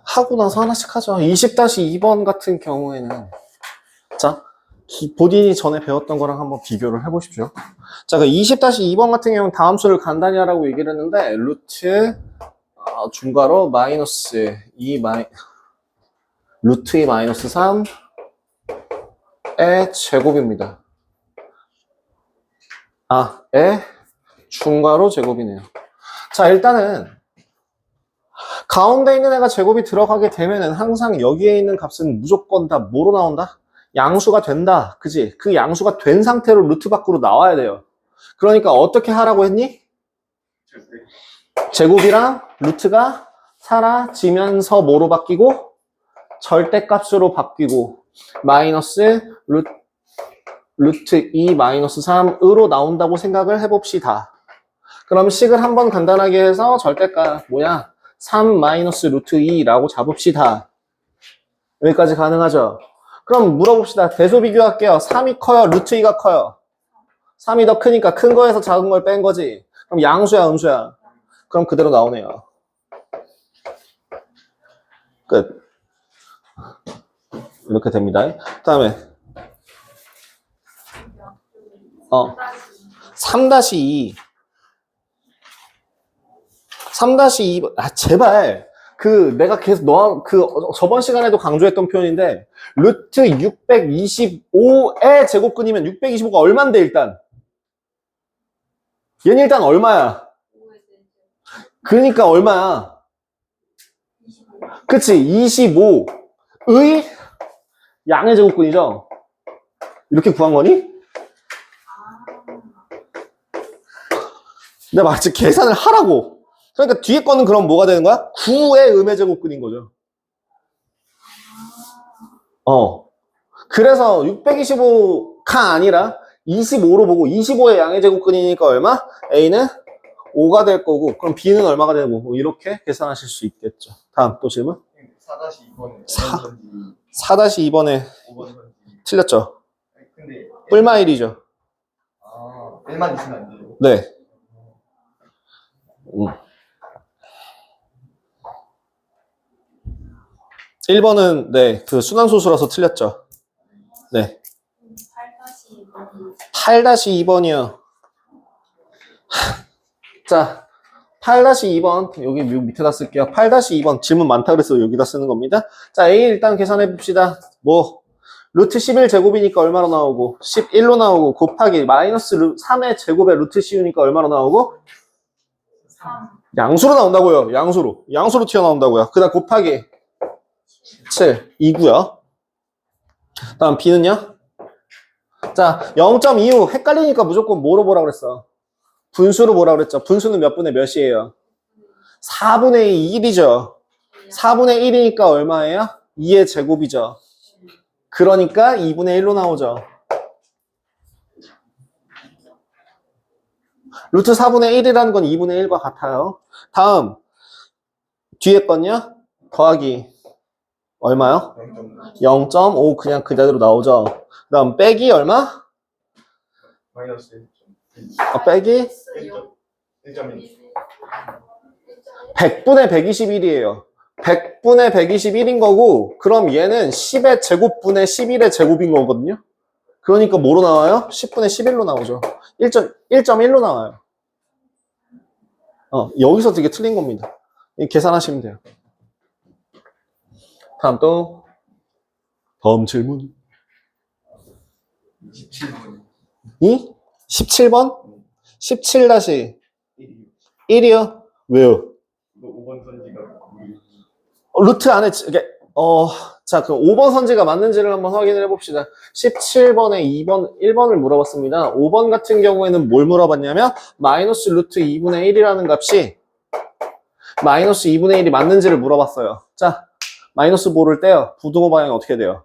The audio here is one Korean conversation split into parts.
하고 나서 하나씩 하죠. 20-2번 같은 경우에는 자, 본인이 전에 배웠던 거랑 한번 비교를 해보십시오. 자, 그 20-2번 같은 경우는 다음 수를 간단히 하라고 얘기를 했는데 루트 중괄호 마이너스 2 루트 2 마이너스 3의 제곱입니다. 의 중괄호 제곱이네요. 자, 일단은 가운데 있는 애가 제곱이 들어가게 되면은 항상 여기에 있는 값은 무조건 다 뭐로 나온다? 양수가 된다. 그지? 그 양수가 된 상태로 루트 밖으로 나와야 돼요. 그러니까 어떻게 하라고 했니? 제곱이랑 루트가 사라지면서 뭐로 바뀌고? 절대값으로 바뀌고 마이너스 루트 2 마이너스 3으로 나온다고 생각을 해봅시다. 그럼 식을 한번 간단하게 해서 절대값 뭐야? 3 마이너스 루트 2라고 잡읍시다. 여기까지 가능하죠? 그럼 물어봅시다. 대소 비교할게요. 3이 커요? 루트 2가 커요? 3이 더 크니까 큰 거에서 작은 걸 뺀 거지. 그럼 양수야, 음수야? 그럼 그대로 나오네요. 끝. 이렇게 됩니다. 그 다음에 3-2 3-2 제발 내가 계속 저번 시간에도 강조했던 표현인데 루트 625의 제곱근이면 625가 얼만데 일단 얘는 일단 얼마야? 그러니까 얼마야? 그치 25의 양의 제곱근이죠. 이렇게 구한 거니? 내가 마치 계산을 하라고. 그러니까 뒤에 거는 그럼 뭐가 되는 거야? 9의 음의 제곱근인 거죠. 그래서 625가 아니라 25로 보고 25의 양의 제곱근이니까 얼마? A는 5가 될 거고 그럼 B는 얼마가 되고 이렇게 계산하실 수 있겠죠. 다음 또 질문? 4-2번에 5번 틀렸죠? 근데 뿔마 1이죠. L만 있으면 안 돼요? 네. 1번은 네, 그 순환소수라서 틀렸죠. 네. 8-2번이요. 자, 8-2번 여기 밑에다 쓸게요. 8-2번 질문 많다 그래서 여기다 쓰는 겁니다. 자, A 일단 계산해 봅시다. 루트 11 제곱이니까 얼마로 나오고 11로 나오고 곱하기 마이너스 3의 제곱에 루트 씌우니까 얼마로 나오고 3. 양수로 나온다고요. 양수로 튀어나온다고요. 그 다음 곱하기 7 2고요. 다음 B는요? 자, 0.25 헷갈리니까 무조건 뭐로 보라 그랬어? 분수로 보라 그랬죠. 분수는 몇 분의 몇이에요? 4분의 1이죠. 4분의 1이니까 얼마예요? 2의 제곱이죠. 그러니까 2분의 1로 나오죠. 루트 4분의 1이라는 건 2분의 1과 같아요. 다음 뒤에 건요? 더하기 얼마요? 0.5 그냥 그대로 나오죠. 그 다음 빼기 얼마? 마이너스 빼기 1.1 100분의 121이에요. 100분의 121인 거고 그럼 얘는 10의 제곱분의 11의 제곱인 거거든요. 그러니까 뭐로 나와요? 10분의 11로 나오죠. 1.1로 나와요. 여기서 되게 틀린 겁니다. 계산하시면 돼요. 다음 질문. 17번 17번? 17-1이요? 왜요? 5번 선지가 루트 안에, 자, 그럼 5번 선지가 맞는지를 한번 확인을 해봅시다. 17번에 1번을 물어봤습니다. 5번 같은 경우에는 뭘 물어봤냐면, 마이너스 루트 2분의 1이라는 값이 마이너스 2분의 1이 맞는지를 물어봤어요. 자, 마이너스 5를 떼요. 부등호 방향이 어떻게 돼요?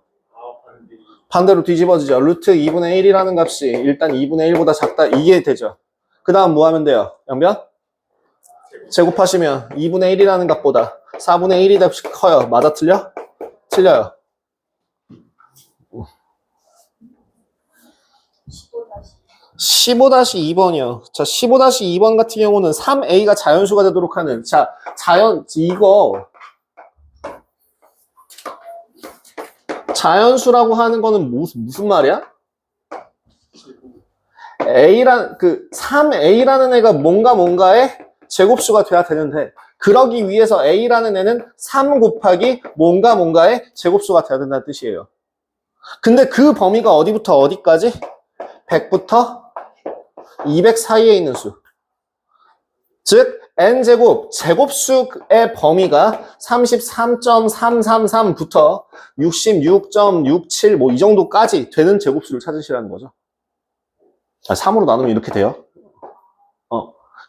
반대로 뒤집어지죠. 루트 2분의 1이라는 값이 일단 2분의 1보다 작다. 이게 되죠. 그 다음 뭐 하면 돼요? 양변? 제곱하시면 2분의 1이라는 값보다 4분의 1이 더 커요. 맞아 틀려? 틀려요. 15-2번이요. 자, 15-2번 같은 경우는 3a가 자연수가 되도록 하는, 자, 이거 자연수라고 하는 거는 무슨 말이야? 그 3a라는 애가 뭔가의 제곱수가 돼야 되는데, 그러기 위해서 a라는 애는 3 곱하기 뭔가의 제곱수가 돼야 된다는 뜻이에요. 근데 그 범위가 어디부터 어디까지? 100부터 200 사이에 있는 수. 즉 n제곱, 제곱수의 범위가 33.333부터 66.67 뭐 이 정도까지 되는 제곱수를 찾으시라는 거죠. 3으로 나누면 이렇게 돼요.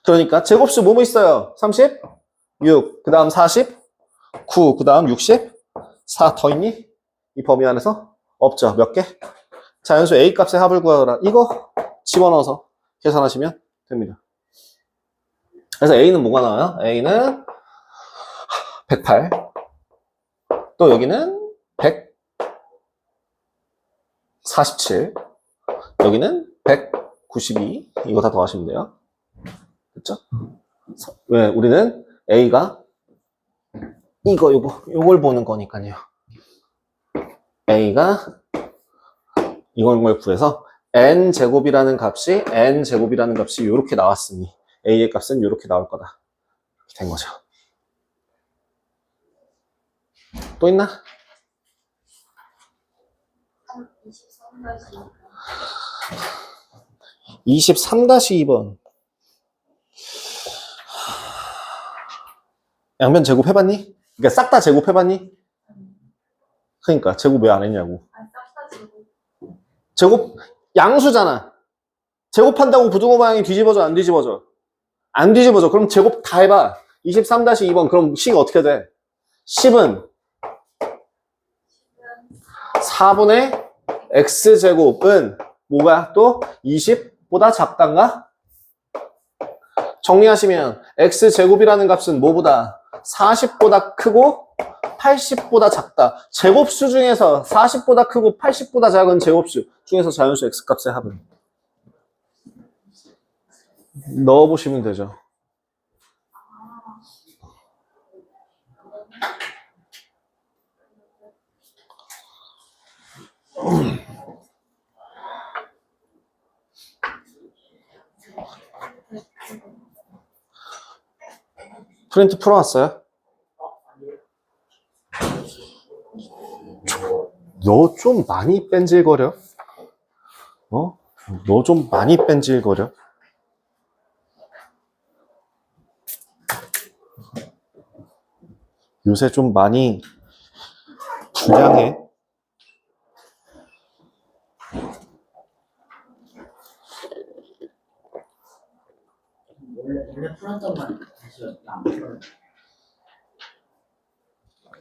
그러니까 제곱수 뭐 있어요? 36, 그 다음 49, 그 다음 64 더 있니? 이 범위 안에서? 없죠. 몇 개? 자연수 A 값의 합을 구하라. 이거 집어넣어서 계산하시면 됩니다. 그래서 A는 뭐가 나와요? A는 108. 또 여기는 147. 여기는 192. 이거 다 더하시면 돼요. 그렇죠? 왜? 우리는 A가 요걸 보는 거니까요. A가 이걸 구해서 n제곱이라는 값이 이렇게 나왔으니 A의 값은 이렇게 나올 거다. 이렇게 된 거죠. 또 있나? 23-2번. 양변 제곱 해봤니? 그러니까 싹 다 제곱 해봤니? 그러니까 제곱 왜 안 했냐고. 제곱 양수잖아. 제곱한다고 부등호 방향이 뒤집어져 안 뒤집어져? 안 뒤집어져. 그럼 제곱 다 해봐. 23-2번. 그럼 식 어떻게 돼? 10은 4분의 x제곱은 뭐가 또 20보다 작단가? 정리하시면 x제곱이라는 값은 뭐보다 40보다 크고 80보다 작다. 제곱수 중에서 40보다 크고 80보다 작은 제곱수 중에서 자연수 x값의 합은 넣어보시면 되죠. 프린트 풀어왔어요? 너 좀 많이 뺀질거려? 너 좀 많이 뺀질거려? 요새 좀 많이 불량해. 원래 풀었던 건 다시 안 풀어요.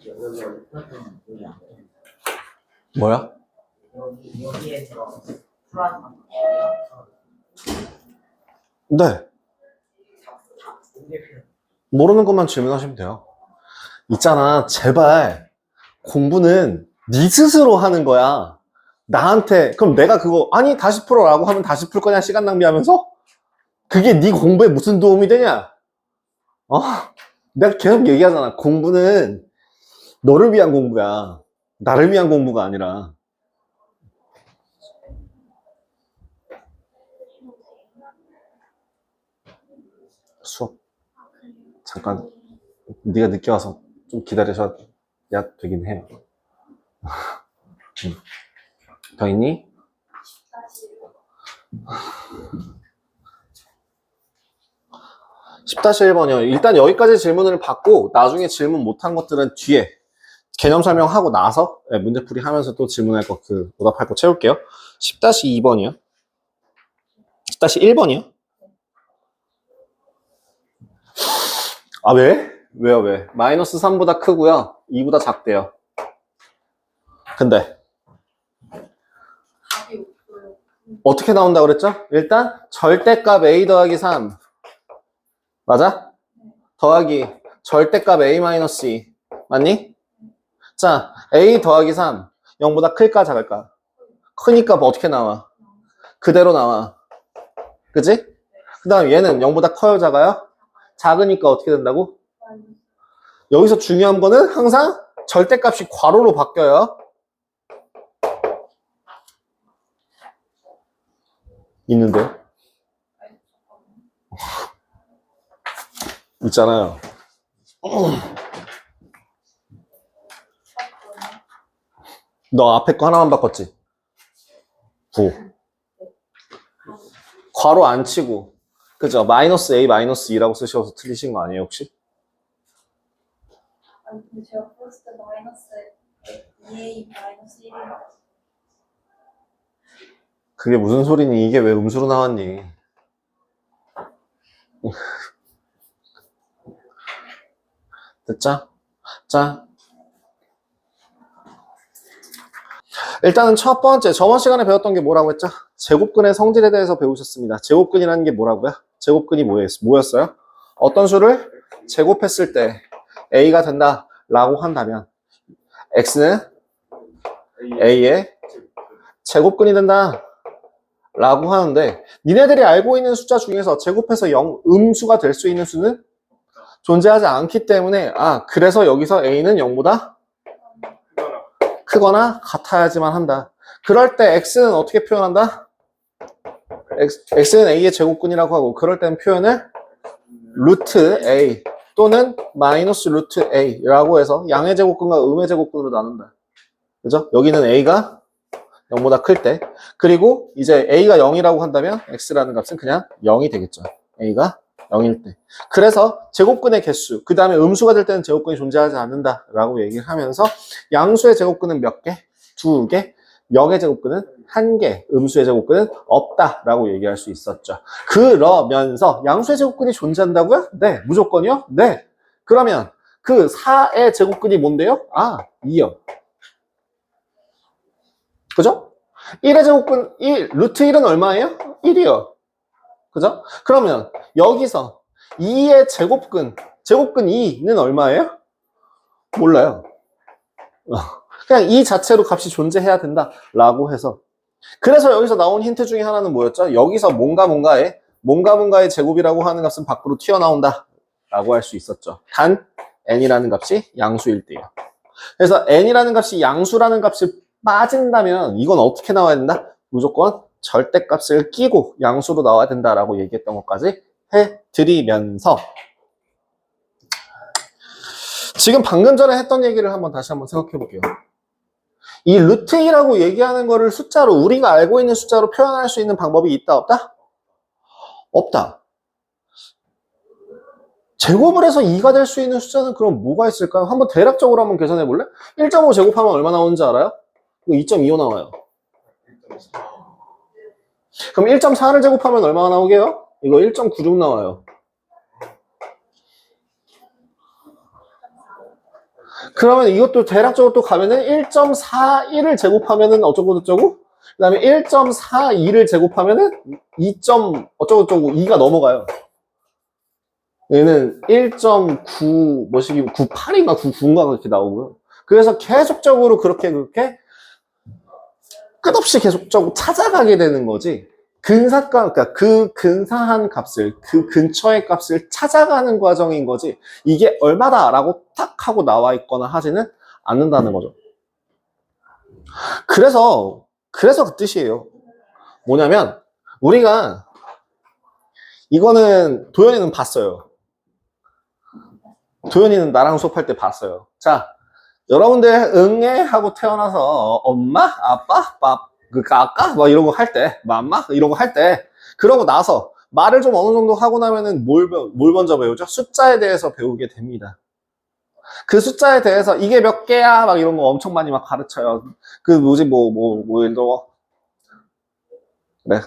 여기 풀었던 건 여기 안 풀어요. 뭐야? 여기에서 풀었던 건 네. 모르는 것만 질문하시면 돼요. 있잖아, 제발 공부는 네 스스로 하는 거야. 나한테 그럼 내가 그거 아니 다시 풀어라고 하면 다시 풀 거냐 시간 낭비하면서? 그게 네 공부에 무슨 도움이 되냐? 내가 계속 얘기하잖아. 공부는 너를 위한 공부야. 나를 위한 공부가 아니라. 수업 잠깐 네가 늦게 와서 좀 기다려줘야 되긴 해요. 더 있니? 10-1번이요. 일단 여기까지 질문을 받고 나중에 질문 못한 것들은 뒤에 개념 설명하고 나서 문제풀이 하면서 또 질문할 거 오답할 거 채울게요. 10-2번이요. 10-1번이요? 아, 왜? 왜요, 왜? 마이너스 3보다 크고요. 2보다 작대요. 근데 어떻게 나온다고 그랬죠? 일단 절대값 a 더하기 3 맞아? 더하기 절대값 a 마이너스 2 맞니? 자, a 더하기 3 0보다 클까 작을까? 크니까 뭐 어떻게 나와? 그대로 나와. 그치? 그 다음 얘는 0보다 커요 작아요? 작으니까 어떻게 된다고? 여기서 중요한 거는 항상 절대값이 괄호로 바뀌어요. 있는데 있잖아요. 너 앞에 거 하나만 바꿨지? 9. 괄호 안 치고 그죠? 마이너스 A 마이너스 2라고 쓰셔서 틀리신 거 아니에요 혹시? 아니 근데 제가 플러스 때 마이너스 2A 마이너스 1이 그게 무슨 소리니? 이게 왜 음수로 나왔니? 됐죠? 자, 일단은 첫 번째, 저번 시간에 배웠던 게 뭐라고 했죠? 제곱근의 성질에 대해서 배우셨습니다. 제곱근이라는 게 뭐라고요? 제곱근이 뭐였어요? 어떤 수를 제곱했을 때 A가 된다 라고 한다면 X는 A의 제곱근이 된다 라고 하는데 니네들이 알고 있는 숫자 중에서 제곱해서 음수가 될 수 있는 수는 존재하지 않기 때문에 그래서 여기서 A는 0보다 크거나 같아야지만 한다. 그럴 때 X는 어떻게 표현한다? X는 A의 제곱근이라고 하고 그럴 때는 표현을 루트 A 또는 마이너스 루트 A라고 해서 양의 제곱근과 음의 제곱근으로 나눈다. 그죠? 여기는 A가 0보다 클 때 그리고 이제 A가 0이라고 한다면 X라는 값은 그냥 0이 되겠죠. A가 0일 때. 그래서 제곱근의 개수, 그 다음에 음수가 될 때는 제곱근이 존재하지 않는다 라고 얘기를 하면서 양수의 제곱근은 몇 개? 2개. 0의 제곱근은 1개. 음수의 제곱근은 없다 라고 얘기할 수 있었죠. 그러면서 양수의 제곱근이 존재한다고요? 네. 무조건이요? 네. 그러면 그 4의 제곱근이 뭔데요? 2요. 그죠? 1의 제곱근 1, 루트 1은 얼마예요? 1이요. 그죠? 그러면 여기서 2의 제곱근 2는 얼마예요? 몰라요. 그냥 2 자체로 값이 존재해야 된다라고 해서 그래서 여기서 나온 힌트 중에 하나는 뭐였죠? 여기서 뭔가의 제곱이라고 하는 값은 밖으로 튀어나온다 라고 할 수 있었죠. 단 n이라는 값이 양수일 때요. 그래서 n이라는 값이 양수라는 값이 빠진다면 이건 어떻게 나와야 된다? 무조건 절대값을 끼고 양수로 나와야 된다라고 얘기했던 것까지 해드리면서 지금 방금 전에 했던 얘기를 다시 한번 생각해 볼게요. 이 루트 2라고 얘기하는 거를 숫자로 우리가 알고 있는 숫자로 표현할 수 있는 방법이 있다 없다? 없다. 제곱을 해서 2가 될 수 있는 숫자는 그럼 뭐가 있을까요? 한번 대략적으로 한번 계산해 볼래? 1.5 제곱하면 얼마 나오는지 알아요? 이거 2.25 나와요. 그럼 1.4를 제곱하면 얼마가 나오게요? 이거 1.96 나와요. 그러면 이것도 대략적으로 또 가면은 1.41을 제곱하면은 어쩌고저쩌고 그 다음에 1.42를 제곱하면은 2. 어쩌고저쩌고 2가 넘어가요. 얘는 1.9 뭐시기 98인가 99인가 그렇게 나오고요. 그래서 계속적으로 그렇게 끝없이 계속적으로 찾아가게 되는 거지. 그러니까 그 근사한 값을, 그 근처의 값을 찾아가는 과정인 거지. 이게 얼마다라고 딱 하고 나와 있거나 하지는 않는다는 거죠. 그래서 그 뜻이에요. 뭐냐면 우리가 이거는 도현이는 봤어요. 도현이는 나랑 수업할 때 봤어요. 자, 여러분들 응애 하고 태어나서 엄마, 아빠, 아까 막 이런 거 할 때, 맘마 이런 거 할 때, 그러고 나서 말을 좀 어느 정도 하고 나면은 뭘 먼저 배우죠? 숫자에 대해서 배우게 됩니다. 그 숫자에 대해서 이게 몇 개야 막 이런 거 엄청 많이 막 가르쳐요. 그 뭐지 예를 들어 그래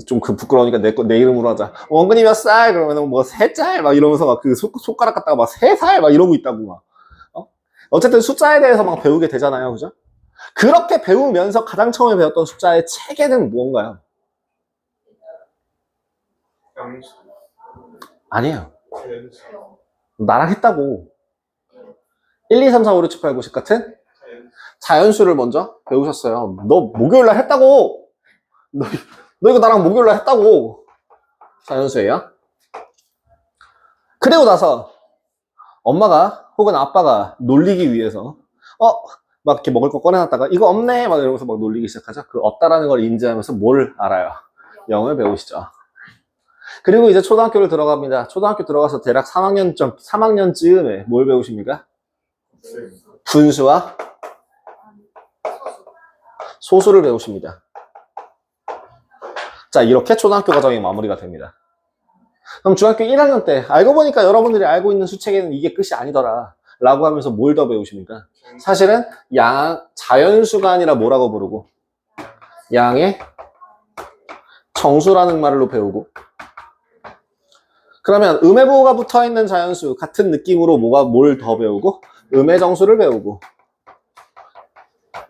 좀 부끄러우니까 내 이름으로 하자. 원근이 몇 살? 그러면은 뭐 3살 막 이러면서 막 그 손가락 갖다가 막 3살 막 이러고 있다고 막. 어쨌든 숫자에 대해서 막 배우게 되잖아요. 그죠? 그렇게 배우면서 가장 처음에 배웠던 숫자의 체계는 무언가요? 양수. 아니에요. 자연수. 나랑 했다고. 1, 2, 3, 4, 5, 6, 7, 8, 9, 10 같은 자연수를 먼저 배우셨어요. 너 목요일날 했다고. 너 이거 나랑 목요일날 했다고. 자연수예요. 그리고 나서 엄마가 혹은 아빠가 놀리기 위해서 막 이렇게 먹을 거 꺼내놨다가 이거 없네 막 이러면서 막 놀리기 시작하죠. 그 없다라는 걸 인지하면서 뭘 알아요? 0을 배우시죠. 그리고 이제 초등학교를 들어갑니다. 초등학교 들어가서 대략 3학년쯤에 뭘 배우십니까? 분수와 소수를 배우십니다. 자, 이렇게 초등학교 과정이 마무리가 됩니다. 그럼 중학교 1학년 때 알고 보니까 여러분들이 알고 있는 수체계는 이게 끝이 아니더라 라고 하면서 뭘 더 배우십니까? 사실은 자연수가 아니라 뭐라고 부르고 양의 정수라는 말로 배우고, 그러면 음의 부호가 붙어있는 자연수 같은 느낌으로 뭘 더 배우고 음의 정수를 배우고,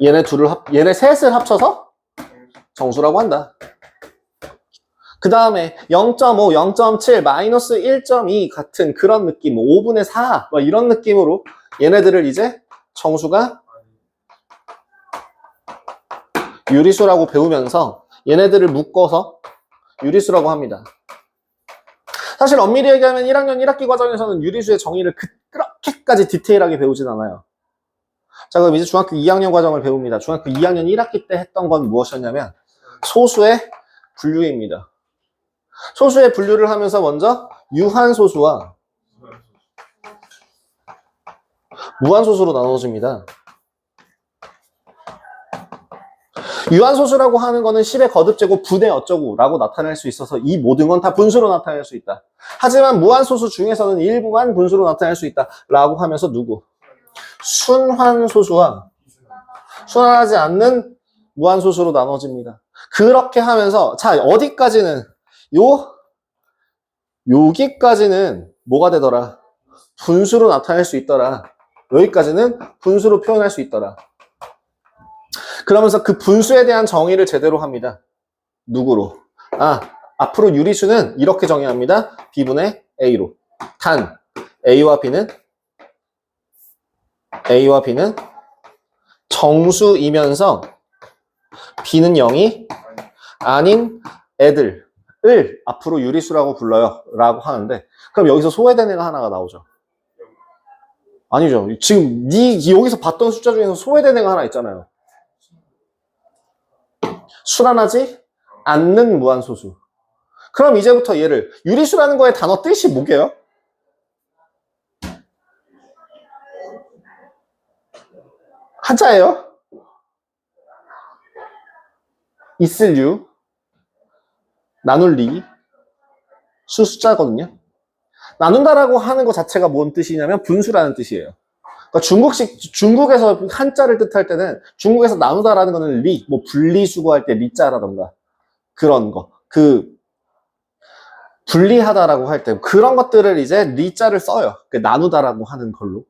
얘네 셋을 합쳐서 정수라고 한다. 그 다음에 0.5, 0.7, 마이너스 1.2 같은 그런 느낌, 5분의 4 이런 느낌으로 얘네들을 이제 정수가 유리수라고 배우면서 얘네들을 묶어서 유리수라고 합니다. 사실 엄밀히 얘기하면 1학년 1학기 과정에서는 유리수의 정의를 그렇게까지 디테일하게 배우진 않아요. 자, 그럼 이제 중학교 2학년 과정을 배웁니다. 중학교 2학년 1학기 때 했던 건 무엇이었냐면 소수의 분류입니다. 소수의 분류를 하면서 먼저 유한소수와 무한소수로 나눠집니다. 유한소수라고 하는 거는 10의 거듭제곱 분의 어쩌고 라고 나타낼 수 있어서 이 모든 건 다 분수로 나타낼 수 있다. 하지만 무한소수 중에서는 일부만 분수로 나타낼 수 있다 라고 하면서 순환소수와 순환하지 않는 무한소수로 나눠집니다. 그렇게 하면서 자, 어디까지는 여기까지는 뭐가 되더라? 분수로 나타낼 수 있더라. 여기까지는 분수로 표현할 수 있더라. 그러면서 그 분수에 대한 정의를 제대로 합니다. 누구로? 앞으로 유리수는 이렇게 정의합니다. B분의 A로. 단 A와 B는 정수이면서 B는 0이 아닌 애들을 앞으로 유리수라고 불러요 라고 하는데, 그럼 여기서 소외된 애가 하나가 나오죠. 아니죠. 지금 여기서 봤던 숫자 중에서 소외된 애가 하나 있잖아요. 순환하지 않는 무한소수. 그럼 이제부터 얘를 유리수라는 거의 단어 뜻이 뭐게요? 한자예요. 있을 유, 나눌 리, 숫자거든요. 나눈다라고 하는 것 자체가 뭔 뜻이냐면 분수라는 뜻이에요. 그러니까 중국에서 한자를 뜻할 때는 중국에서 나누다라는 거는 분리수거할 때 리자라던가 그런 거, 분리하다라고 할 때 그런 것들을 이제 리자를 써요. 나누다라고 하는 걸로.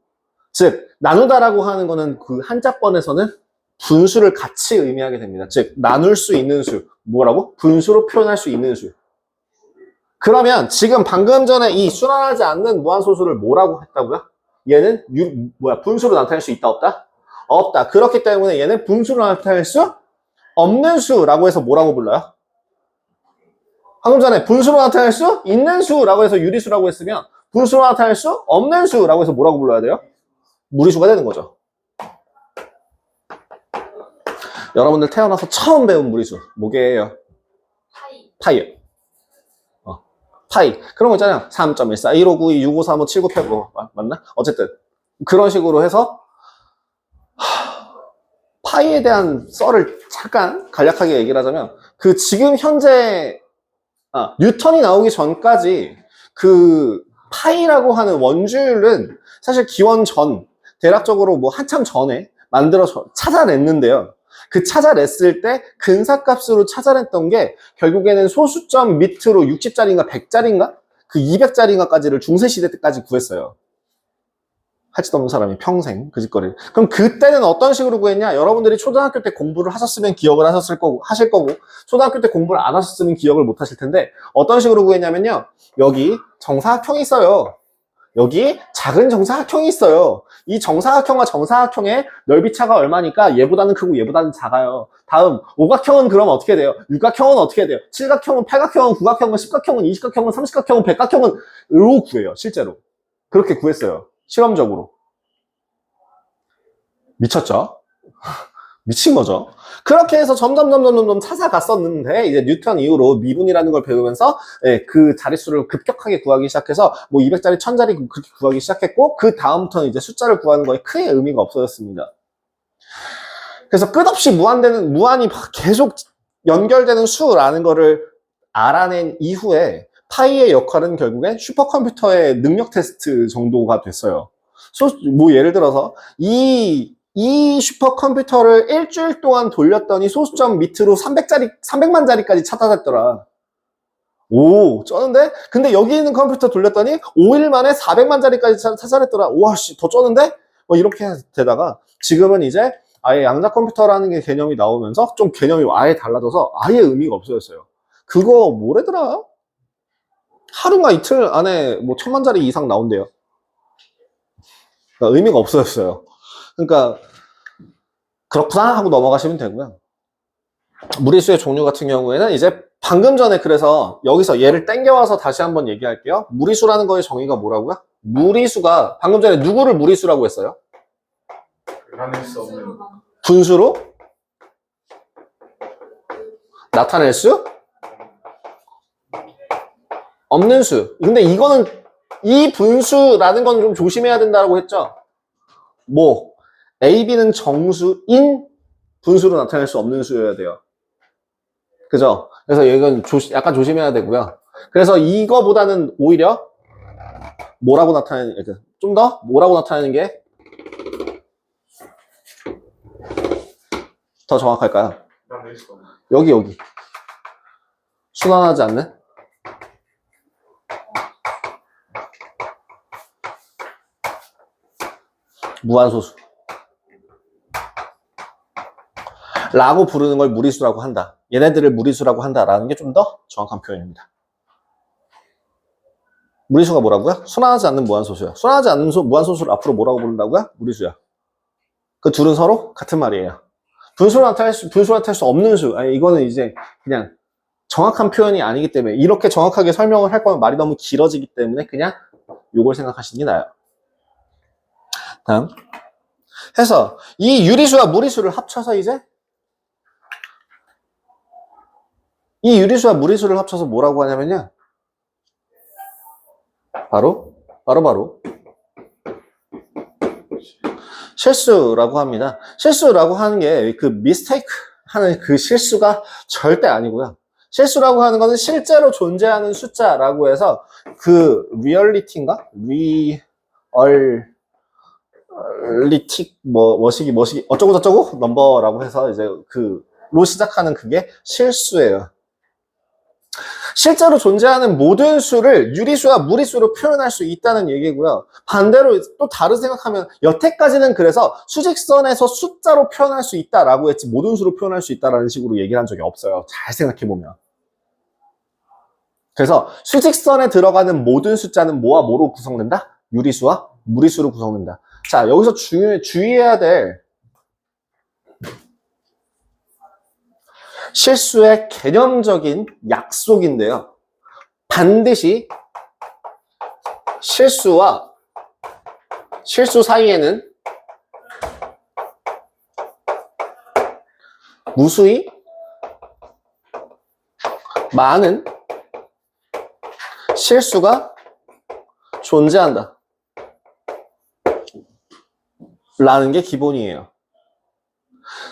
즉 나누다라고 하는 거는 그 한자권에서는 분수를 같이 의미하게 됩니다. 즉 나눌 수 있는 수, 뭐라고? 분수로 표현할 수 있는 수. 그러면 지금 방금 전에 이 순환하지 않는 무한소수를 뭐라고 했다고요? 얘는 분수로 나타낼 수 있다, 없다? 없다. 그렇기 때문에 얘는 분수로 나타낼 수 없는 수라고 해서 뭐라고 불러요? 방금 전에 분수로 나타낼 수 있는 수라고 해서 유리수라고 했으면 분수로 나타낼 수 없는 수라고 해서 뭐라고 불러야 돼요? 무리수가 되는 거죠. 여러분들 태어나서 처음 배운 무리수 뭐게요? 파이요. 파이. 그런 거 있잖아요. 3.14, 1592, 6535, 7985 맞나? 어쨌든 그런 식으로 해서 파이에 대한 썰을 잠깐 간략하게 얘기를 하자면 지금 현재 뉴턴이 나오기 전까지 파이라고 하는 원주율은 사실 기원 전, 대략적으로 한참 전에 만들어서 찾아냈는데요. 찾아냈을 때 근사값으로 찾아냈던 게 결국에는 소수점 밑으로 60짜리인가 100짜리인가 200짜리인가까지를 중세시대 때까지 구했어요. 할지도 없는 사람이 평생 그 짓거리를. 그럼 그때는 어떤 식으로 구했냐? 여러분들이 초등학교 때 공부를 하셨으면 기억을 하실 거고 초등학교 때 공부를 안 하셨으면 기억을 못 하실 텐데 어떤 식으로 구했냐면요. 여기 정사각형이 있어요. 여기 작은 정사각형이 있어요. 이 정사각형과 정사각형의 넓이차가 얼마니까 얘보다는 크고 얘보다는 작아요. 다음 오각형은 그럼 어떻게 돼요? 육각형은 어떻게 돼요? 칠각형은, 팔각형은, 구각형은, 십각형은, 이십각형은, 삼십각형은, 백각형은로 구해요. 실제로 그렇게 구했어요. 실험적으로. 미쳤죠? 미친 거죠. 그렇게 해서 점점 찾아갔었는데, 이제 뉴턴 이후로 미분이라는 걸 배우면서, 예, 그 자릿수를 급격하게 구하기 시작해서, 뭐 200짜리, 1000짜리 그렇게 구하기 시작했고, 그 다음부터는 이제 숫자를 구하는 거에 크게 의미가 없어졌습니다. 그래서 끝없이 무한이 계속 연결되는 수라는 거를 알아낸 이후에, 파이의 역할은 결국엔 슈퍼컴퓨터의 능력 테스트 정도가 됐어요. 뭐 예를 들어서, 이 슈퍼컴퓨터를 일주일 동안 돌렸더니 소수점 밑으로 300만 자리까지 찾아냈더라. 오, 쩌는데? 근데 여기 있는 컴퓨터 돌렸더니 5일 만에 400만 자리까지 찾아냈더라. 우와, 씨, 더 쩌는데? 뭐 이렇게 되다가 지금은 이제 아예 양자 컴퓨터라는 게 개념이 나오면서 좀 개념이 아예 달라져서 아예 의미가 없어졌어요. 그거 뭐래더라? 하루나 이틀 안에 뭐 1000만 자리 이상 나온대요. 그러니까 의미가 없어졌어요. 그러니까 그렇구나 하고 넘어가시면 되고요. 무리수의 종류 같은 경우에는 이제 방금 전에 그래서 여기서 얘를 땡겨와서 다시 한번 얘기할게요. 무리수라는 거의 정의가 뭐라고요? 무리수가 방금 전에 누구를 무리수라고 했어요? 나눌 수 없는 분수로 나타낼 수 없는 수. 근데 이거는 이 분수라는 건 좀 조심해야 된다고 했죠. 뭐 A, B는 정수인 분수로 나타낼 수 없는 수여야 돼요. 그죠? 그래서 이건 약간 조심해야 되고요. 그래서 이거보다는 오히려 뭐라고 나타내는, 좀 더 뭐라고 나타내는 게 더 정확할까요? 나눌 수 없는 여기. 순환하지 않는? 무한소수. 라고 부르는 걸 무리수라고 한다. 얘네들을 무리수라고 한다라는 게 좀 더 정확한 표현입니다. 무리수가 뭐라고요? 순환하지 않는 무한소수요. 순환하지 않는 무한소수를 앞으로 뭐라고 부른다고요? 무리수야. 그 둘은 서로 같은 말이에요. 분수로 나타낼 수 없는 수. 아니, 이거는 이제 그냥 정확한 표현이 아니기 때문에 이렇게 정확하게 설명을 할 거면 말이 너무 길어지기 때문에 그냥 요걸 생각하시는 게 나아요. 다음. 해서 이 유리수와 무리수를 합쳐서 이제 이 유리수와 무리수를 합쳐서 뭐라고 하냐면요. 바로 실수라고 합니다. 실수라고 하는 게 그 mistake 하는 그 실수가 절대 아니고요. 실수라고 하는 거는 실제로 존재하는 숫자라고 해서 그 리얼리티인가? 리얼리틱 뭐시기 어쩌고 넘버라고 해서 이제 그로 시작하는 그게 실수예요. 실제로 존재하는 모든 수를 유리수와 무리수로 표현할 수 있다는 얘기고요. 반대로 또 다른 생각하면 여태까지는 그래서 수직선에서 숫자로 표현할 수 있다라고 했지 모든 수로 표현할 수 있다라는 식으로 얘기를 한 적이 없어요. 잘 생각해보면. 그래서 수직선에 들어가는 모든 숫자는 뭐와 뭐로 구성된다? 유리수와 무리수로 구성된다. 자, 여기서 주의해야 될 실수의 개념적인 약속인데요. 반드시 실수와 실수 사이에는 무수히 많은 실수가 존재한다. 라는 게 기본이에요.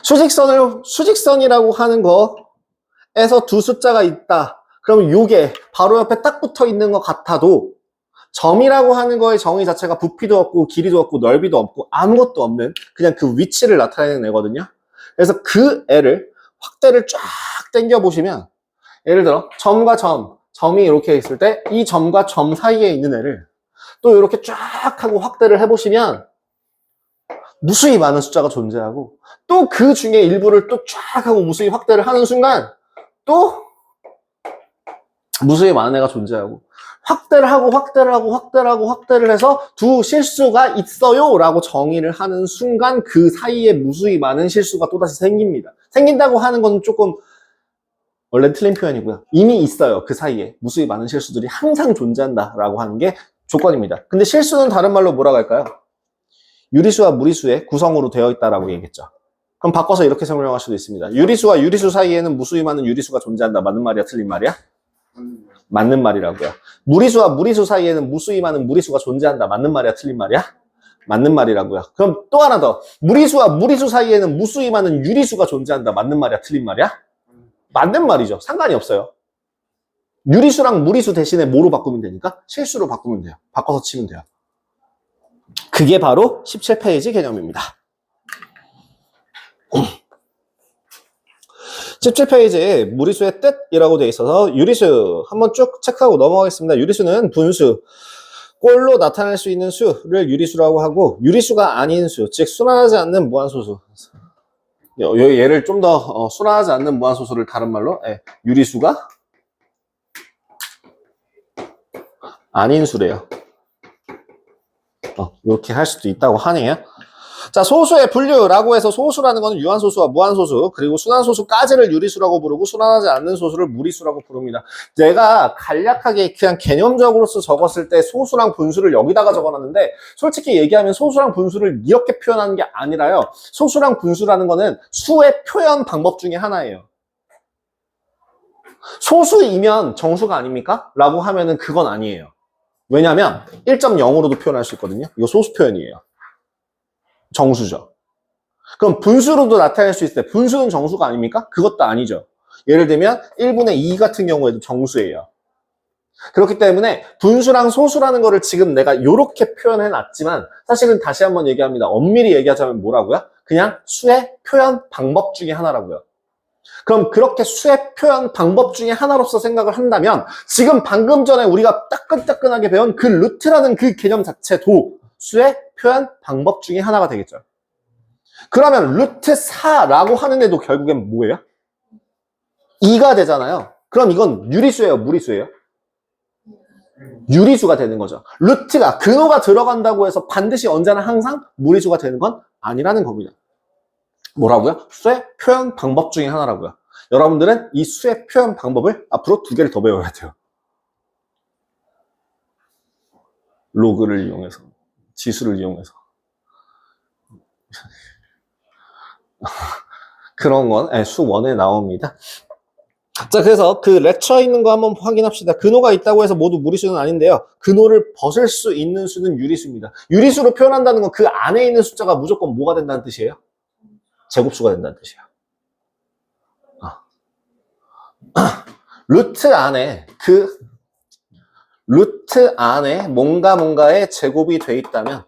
수직선이라고 하는 거에서 두 숫자가 있다. 그러면 요게 바로 옆에 딱 붙어 있는 것 같아도 점이라고 하는 거의 정의 자체가 부피도 없고 길이도 없고 넓이도 없고 아무것도 없는 그냥 그 위치를 나타내는 애거든요. 그래서 그 애를 확대를 쫙 당겨 보시면 예를 들어 점과 점이 이렇게 있을 때 이 점과 점 사이에 있는 애를 또 이렇게 쫙 하고 확대를 해보시면 무수히 많은 숫자가 존재하고 또 그 중에 일부를 또 쫙 하고 무수히 확대를 하는 순간 또 무수히 많은 애가 존재하고 확대를 해서 두 실수가 있어요 라고 정의를 하는 순간 그 사이에 무수히 많은 실수가 또다시 생깁니다. 생긴다고 하는 건 조금 원래 틀린 표현이고요. 이미 있어요. 그 사이에 무수히 많은 실수들이 항상 존재한다 라고 하는 게 조건입니다. 근데 실수는 다른 말로 뭐라고 할까요? 유리수와 무리수의 구성으로 되어 있다라고 얘기했죠. 그럼 바꿔서 이렇게 설명할 수도 있습니다. 유리수와 유리수 사이에는 무수히 많은 유리수가 존재한다. 맞는 말이야? 틀린 말이야? 맞는 말이라고요. 무리수와 무리수 사이에는 무수히 많은 무리수가 존재한다. 맞는 말이야? 틀린 말이야? 맞는 말이라고요. 그럼 또 하나 더. 무리수와 무리수 사이에는 무수히 많은 유리수가 존재한다. 맞는 말이야? 틀린 말이야? 맞는 말이죠. 상관이 없어요. 유리수랑 무리수 대신에 뭐로 바꾸면 되니까? 실수로 바꾸면 돼요. 바꿔서 치면 돼요. 그게 바로 17페이지 개념입니다. 17페이지에 무리수의 뜻이라고 되어 있어서 유리수 한번 쭉 체크하고 넘어가겠습니다. 유리수는 분수, 꼴로 나타낼 수 있는 수를 유리수라고 하고 유리수가 아닌 수, 즉 순환하지 않는 무한소수. 얘를 좀 더 순환하지 않는 무한소수를 다른 말로 유리수가 아닌 수래요. 이렇게 할 수도 있다고 하네요. 자, 소수의 분류라고 해서 소수라는 것은 유한소수와 무한소수 그리고 순환소수까지를 유리수라고 부르고 순환하지 않는 소수를 무리수라고 부릅니다. 내가 간략하게 그냥 개념적으로서 적었을 때 소수랑 분수를 여기다가 적어놨는데 솔직히 얘기하면 소수랑 분수를 이렇게 표현하는 게 아니라요. 소수랑 분수라는 거는 수의 표현 방법 중에 하나예요. 소수이면 정수가 아닙니까? 라고 하면은 그건 아니에요. 왜냐면 1.0으로도 표현할 수 있거든요. 이거 소수 표현이에요. 정수죠. 그럼 분수로도 나타낼 수 있을 때 분수는 정수가 아닙니까? 그것도 아니죠. 예를 들면 1분의 2 같은 경우에도 정수예요. 그렇기 때문에 분수랑 소수라는 거를 지금 내가 이렇게 표현해 놨지만 사실은 다시 한번 얘기합니다. 엄밀히 얘기하자면 뭐라고요? 그냥 수의 표현 방법 중에 하나라고요. 그럼 그렇게 수의 표현 방법 중에 하나로서 생각을 한다면 지금 방금 전에 우리가 따끈따끈하게 배운 그 루트라는 그 개념 자체도 수의 표현 방법 중에 하나가 되겠죠. 그러면 루트 4라고 하는 애도 결국엔 뭐예요? 2가 되잖아요. 그럼 이건 유리수예요? 무리수예요? 유리수가 되는 거죠. 루트가 근호가 들어간다고 해서 반드시 언제나 항상 무리수가 되는 건 아니라는 겁니다. 뭐라고요? 수의 표현 방법 중에 하나라고요. 여러분들은 이 수의 표현 방법을 앞으로 2개를 더 배워야 돼요. 로그를 이용해서, 지수를 이용해서. 그런 건 수 1에 나옵니다. 자, 그래서 그 렉처에 있는 거 한번 확인합시다. 근호가 있다고 해서 모두 무리수는 아닌데요. 근호를 벗을 수 있는 수는 유리수입니다. 유리수로 표현한다는 건 그 안에 있는 숫자가 무조건 뭐가 된다는 뜻이에요? 제곱수가 된다는 뜻이에요. 루트 안에 뭔가의 제곱이 돼 있다면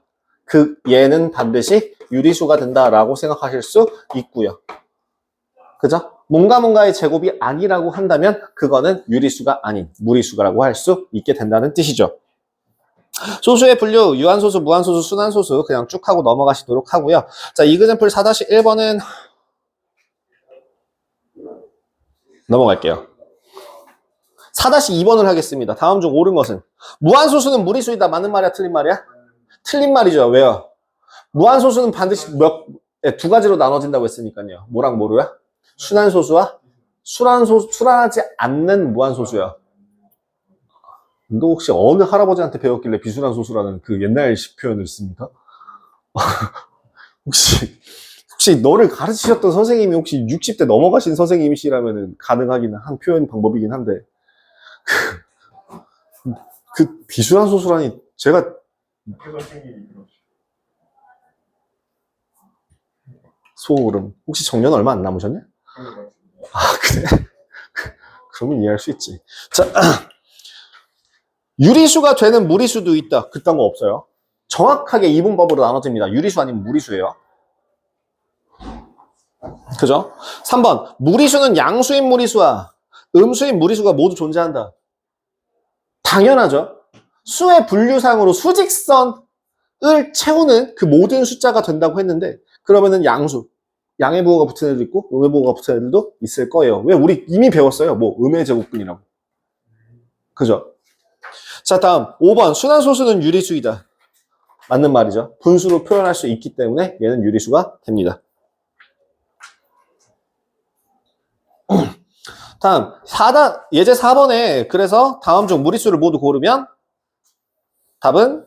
얘는 반드시 유리수가 된다라고 생각하실 수 있고요. 그죠? 뭔가의 제곱이 아니라고 한다면 그거는 유리수가 아닌 무리수라고 할 수 있게 된다는 뜻이죠. 소수의 분류, 유한소수, 무한소수, 순환소수 그냥 쭉 하고 넘어가시도록 하고요. 자, 이그젠플 4-1번은 넘어갈게요. 4-2번을 하겠습니다. 다음 중 옳은 것은 무한소수는 무리수이다. 맞는 말이야? 틀린 말이야? 틀린 말이죠. 왜요? 무한소수는 반드시 두 가지로 나눠진다고 했으니까요. 뭐랑 뭐로요? 순환소수와 순환하지 않는 무한소수요. 너 혹시 어느 할아버지한테 배웠길래 비순환소수라는 그 옛날식 표현을 씁니까? 혹시 너를 가르치셨던 선생님이 혹시 60대 넘어가신 선생님이시라면 가능하긴 한 표현 방법이긴 한데 그 비순환소수라니 제가 소름. 혹시 정년 얼마 안 남으셨냐? 그래? 그러면 이해할 수 있지. 자, 유리수가 되는 무리수도 있다. 그딴 거 없어요. 정확하게 이분법으로 나눠집니다. 유리수 아니면 무리수예요. 그죠? 3번. 무리수는 양수인 무리수와 음수인 무리수가 모두 존재한다. 당연하죠. 수의 분류상으로 수직선을 채우는 그 모든 숫자가 된다고 했는데 그러면은 양수. 양의 부호가 붙은 애도 있고 음의 부호가 붙은 애들도 있을 거예요. 왜? 우리 이미 배웠어요. 뭐 음의 제곱분이라고. 그죠? 자, 다음 5번. 순환소수는 유리수이다. 맞는 말이죠. 분수로 표현할 수 있기 때문에 얘는 유리수가 됩니다. 다음 예제 4번에 그래서 다음 중 무리수를 모두 고르면 답은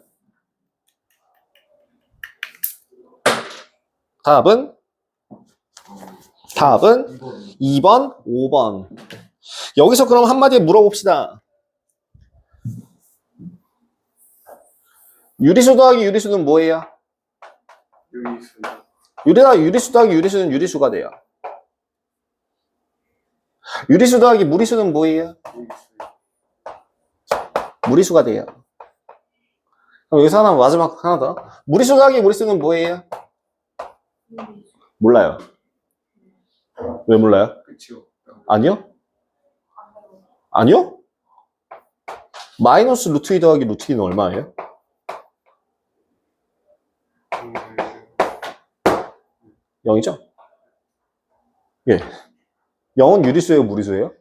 4 답은 2번, 5번. 여기서 그럼 한마디 물어봅시다. 유리수 더하기 유리수는 뭐예요? 유리수. 유리수 더하기 유리수는 유리수가 돼요. 유리수 더하기 무리수는 뭐예요? 무리수가 돼요. 그럼 여기서 하나 마지막 하나 더. 무리수 더하기 무리수는 뭐예요? 몰라요. 왜 몰라요? 그치요. 아니요? 아니요? 마이너스 루트 2 더하기 루트 2는 얼마예요? 음, 0이죠? 예. 0은 유리수예요, 무리수예요?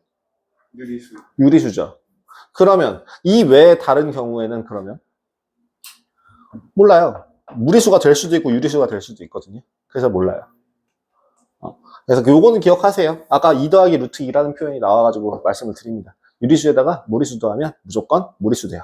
유리수. 유리수죠. 그러면 이 외에 다른 경우에는 그러면 몰라요. 무리수가 될 수도 있고 유리수가 될 수도 있거든요. 그래서 몰라요. 그래서 요거는 기억하세요. 아까 2 더하기 루트 2라는 표현이 나와가지고 말씀을 드립니다. 유리수에다가 무리수 더하면 무조건 무리수 돼요.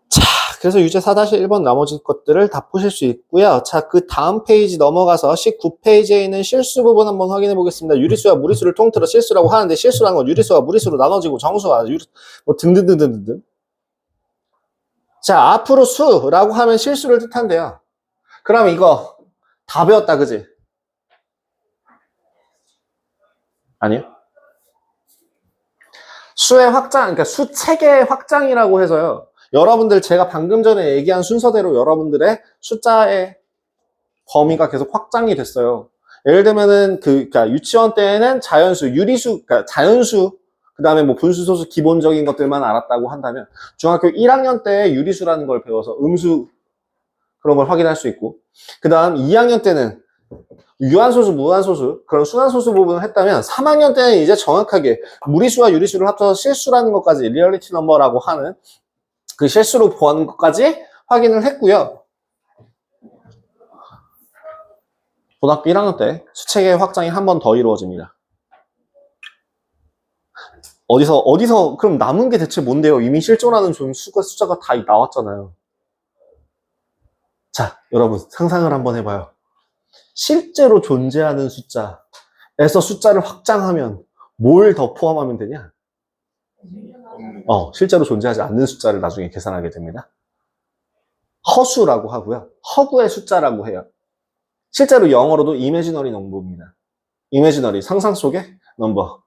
자, 그래서 유제 4-1번 나머지 것들을 다 푸실 수 있고요. 자, 그 다음 페이지 넘어가서 19페이지에 있는 실수 부분 한번 확인해 보겠습니다. 유리수와 무리수를 통틀어 실수라고 하는데 실수라는 건 유리수와 무리수로 나눠지고 정수와 뭐 등등등등등. 자, 앞으로 수라고 하면 실수를 뜻한대요. 그럼 이거 다 배웠다, 그지? 아니요. 수의 확장, 그러니까 수 체계의 확장이라고 해서요. 여러분들 제가 방금 전에 얘기한 순서대로 여러분들의 숫자의 범위가 계속 확장이 됐어요. 예를 들면은 그러니까 유치원 때에는 자연수, 유리수, 그러니까 자연수, 그 다음에 뭐 분수, 소수 기본적인 것들만 알았다고 한다면 중학교 1학년 때 유리수라는 걸 배워서 음수 그런 걸 확인할 수 있고 그 다음 2학년 때는 유한소수, 무한소수 그런 순환소수 부분을 했다면 3학년 때는 이제 정확하게 무리수와 유리수를 합쳐서 실수라는 것까지 리얼리티 넘버라고 하는 그 실수로 보는 것까지 확인을 했고요. 고등학교 1학년 때 수체계의 확장이 한 번 더 이루어집니다. 어디서 그럼 남은 게 대체 뭔데요? 이미 실존하는 숫자가 다 나왔잖아요. 자, 여러분 상상을 한번 해봐요. 실제로 존재하는 숫자에서 숫자를 확장하면 뭘 더 포함하면 되냐? 실제로 존재하지 않는 숫자를 나중에 계산하게 됩니다. 허수라고 하고요. 허구의 숫자라고 해요. 실제로 영어로도 imaginary 넘버입니다. imaginary, 상상 속의 넘버.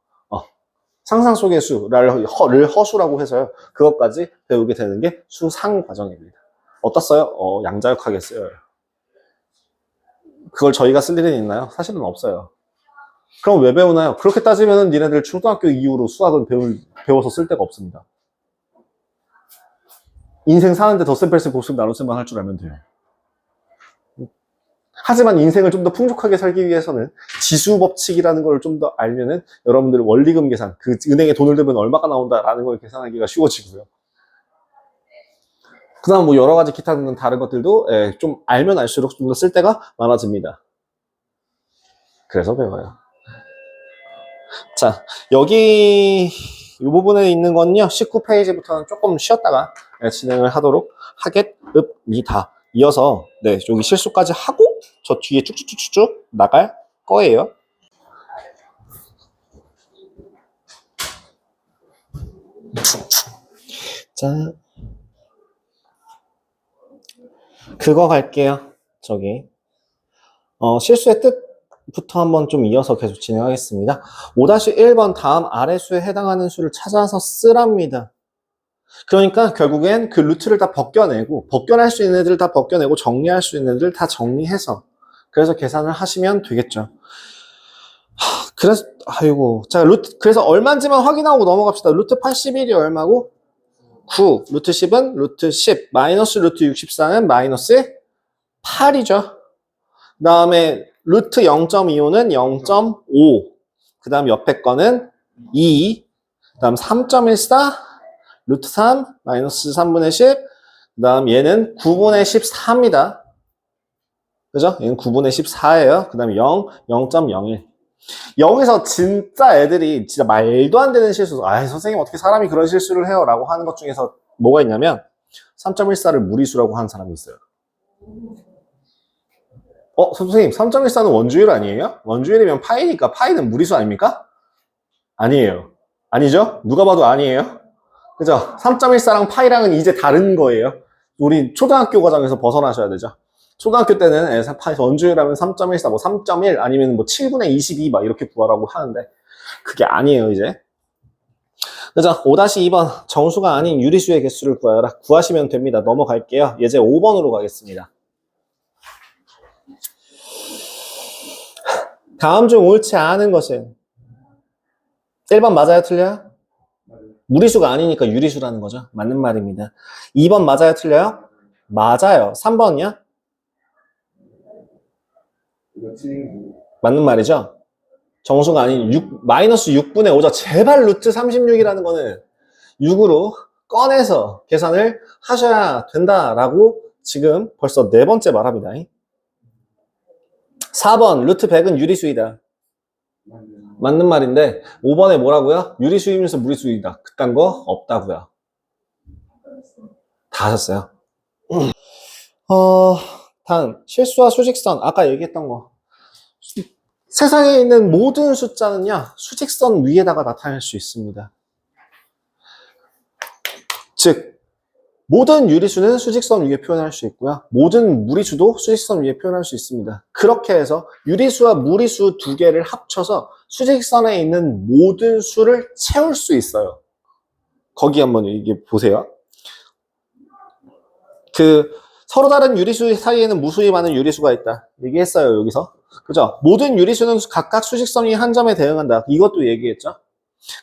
상상 속의 수를 허수라고 해서요. 그것까지 배우게 되는 게 수상 과정입니다. 어떻어요? 양자역하겠어요. 그걸 저희가 쓸 일은 있나요? 사실은 없어요. 그럼 왜 배우나요? 그렇게 따지면 니네들 초등학교 이후로 수학은 배워서 쓸 데가 없습니다. 인생 사는데 덧셈 뺄셈 곱셈 나눗셈만 할 줄 알면 돼요. 하지만 인생을 좀 더 풍족하게 살기 위해서는 지수법칙이라는 걸 좀 더 알면은 여러분들 원리금 계산, 그 은행에 돈을 들면 얼마가 나온다라는 걸 계산하기가 쉬워지고요. 그 다음 뭐 여러 가지 기타 등등 다른 것들도 좀 알면 알수록 좀 더 쓸 데가 많아집니다. 그래서 배워요. 자, 여기 이 부분에 있는 건요. 19페이지부터는 조금 쉬었다가 진행을 하도록 하겠습니다. 이어서 여기 실수까지 하고 저 뒤에 쭉쭉쭉쭉 나갈 거예요. 자, 그거 갈게요. 저기 실수의 뜻부터 한번 좀 이어서 계속 진행하겠습니다. 5-1번 다음 아래 수에 해당하는 수를 찾아서 쓰랍니다. 그러니까 결국엔 그 루트를 다 벗겨내고 벗겨낼 수 있는 애들 다 벗겨내고 정리할 수 있는 애들 다 정리해서 그래서 계산을 하시면 되겠죠. 그래서 자 그래서 얼마인지만 확인하고 넘어갑시다. 루트 81이 얼마고? 9. 루트 10은 루트 10. 마이너스 루트 64는 마이너스 8이죠. 그 다음에 루트 0.25는 0.5. 그 다음 옆에 거는 2. 그 다음 3.14. 루트 3. 마이너스 3분의 10. 그 다음 얘는 9분의 14입니다. 그죠? 얘는 9분의 14예요. 그 다음에 0. 0.01. 여기서 진짜 애들이 진짜 말도 안 되는 실수, 선생님 어떻게 사람이 그런 실수를 해요? 라고 하는 것 중에서 뭐가 있냐면 3.14를 무리수라고 하는 사람이 있어요. 선생님, 3.14는 원주율 아니에요? 원주율이면 파이니까 파이는 무리수 아닙니까? 아니에요. 아니죠? 누가 봐도 아니에요? 그죠? 3.14랑 파이랑은 이제 다른 거예요. 우리 초등학교 과정에서 벗어나셔야 되죠. 초등학교 때는 원주율하면 3.14, 뭐 3.1 아니면 뭐 7분의 22 막 이렇게 구하라고 하는데 그게 아니에요, 이제. 그죠? 5-2번 정수가 아닌 유리수의 개수를 구하여라. 구하시면 됩니다. 넘어갈게요. 예제 5번으로 가겠습니다. 다음 중 옳지 않은 것은 1번 맞아요, 틀려요? 맞아요. 무리수가 아니니까 유리수라는 거죠. 맞는 말입니다. 2번 맞아요, 틀려요? 맞아요. 3번이요? 이거 틀린 거. 맞는 말이죠. 정수가 아닌 마이너스 6분의 5죠. 제발 루트 36이라는 거는 6으로 꺼내서 계산을 하셔야 된다라고 지금 벌써 4번째 말합니다. 4번 루트 100은 유리수이다. 맞아요. 맞는 말인데 5번에 뭐라고요? 유리수이면서 무리수이다. 그딴 거 없다고요. 다 하셨어요. 다음 실수와 수직선 아까 얘기했던 거. 세상에 있는 모든 숫자는요 수직선 위에다가 나타낼 수 있습니다. 즉 모든 유리수는 수직선 위에 표현할 수 있고요. 모든 무리수도 수직선 위에 표현할 수 있습니다. 그렇게 해서 유리수와 무리수 두 개를 합쳐서 수직선에 있는 모든 수를 채울 수 있어요. 거기 한번 이게 보세요. 서로 다른 유리수 사이에는 무수히 많은 유리수가 있다. 얘기했어요, 여기서. 그죠? 모든 유리수는 각각 수직선 위 한 점에 대응한다. 이것도 얘기했죠.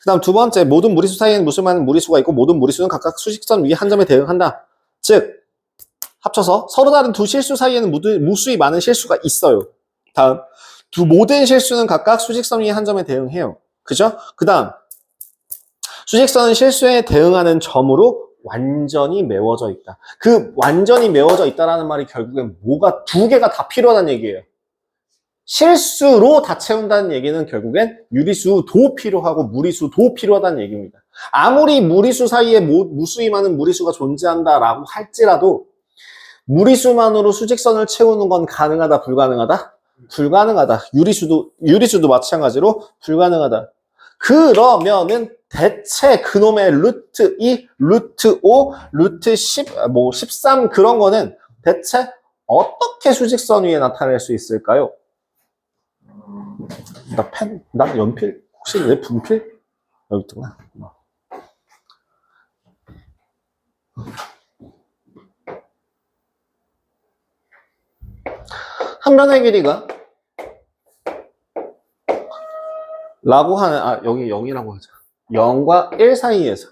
그 다음 두 번째, 모든 무리수 사이에는 무수히 많은 무리수가 있고 모든 무리수는 각각 수직선 위 한 점에 대응한다. 즉 합쳐서 서로 다른 두 실수 사이에는 무수히 많은 실수가 있어요. 다음, 모든 실수는 각각 수직선 위 한 점에 대응해요. 그죠? 그 다음, 수직선은 실수에 대응하는 점으로 완전히 메워져 있다. 그 완전히 메워져 있다라는 말이 결국엔 뭐가 두 개가 다 필요하다는 얘기예요. 실수로 다 채운다는 얘기는 결국엔 유리수도 필요하고 무리수도 필요하다는 얘기입니다. 아무리 무리수 사이에 무수히 많은 무리수가 존재한다라고 할지라도 무리수만으로 수직선을 채우는 건 가능하다, 불가능하다? 불가능하다. 유리수도 마찬가지로 불가능하다. 그러면은 대체 그놈의 루트 2, 루트 5, 루트 10, 13 그런 거는 대체 어떻게 수직선 위에 나타낼 수 있을까요? 나 연필? 혹시 내 분필? 여기 있구나. 한 변의 길이가 라고 하는, 여기 0이라고 하자. 0과 1 사이에서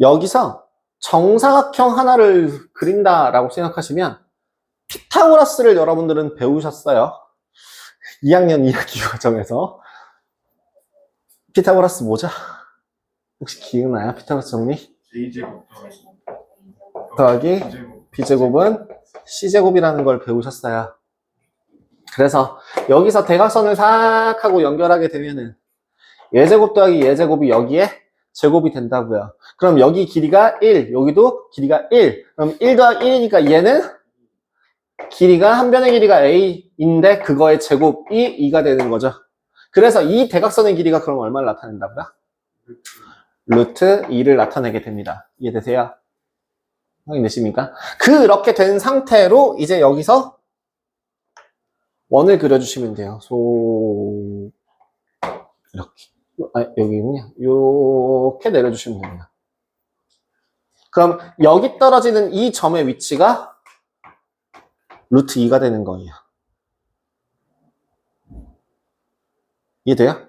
여기서 정사각형 하나를 그린다라고 생각하시면 피타고라스를 여러분들은 배우셨어요. 2학년 2학기 과정에서. 피타고라스 뭐죠? 혹시 기억나요? 피타고라스 정리? A제곱 더하기 B제곱은 C제곱이라는 걸 배우셨어요. 그래서 여기서 대각선을 싹 하고 연결하게 되면은 예제곱 더하기 예제곱이 여기에 제곱이 된다고요. 그럼 여기 길이가 1, 여기도 길이가 1. 그럼 1 더하기 1이니까 얘는 길이가 한 변의 길이가 A인데 그거의 제곱이 2가 되는 거죠. 그래서 이 대각선의 길이가 그럼 얼마를 나타낸다고요? 루트 2를 나타내게 됩니다. 이해되세요? 확인되십니까? 그렇게 된 상태로 이제 여기서 원을 그려주시면 돼요. 이렇게. 여기군요. 이렇게 내려주시면 됩니다. 그럼 여기 떨어지는 이 점의 위치가 루트 2가 되는 거예요. 이해돼요?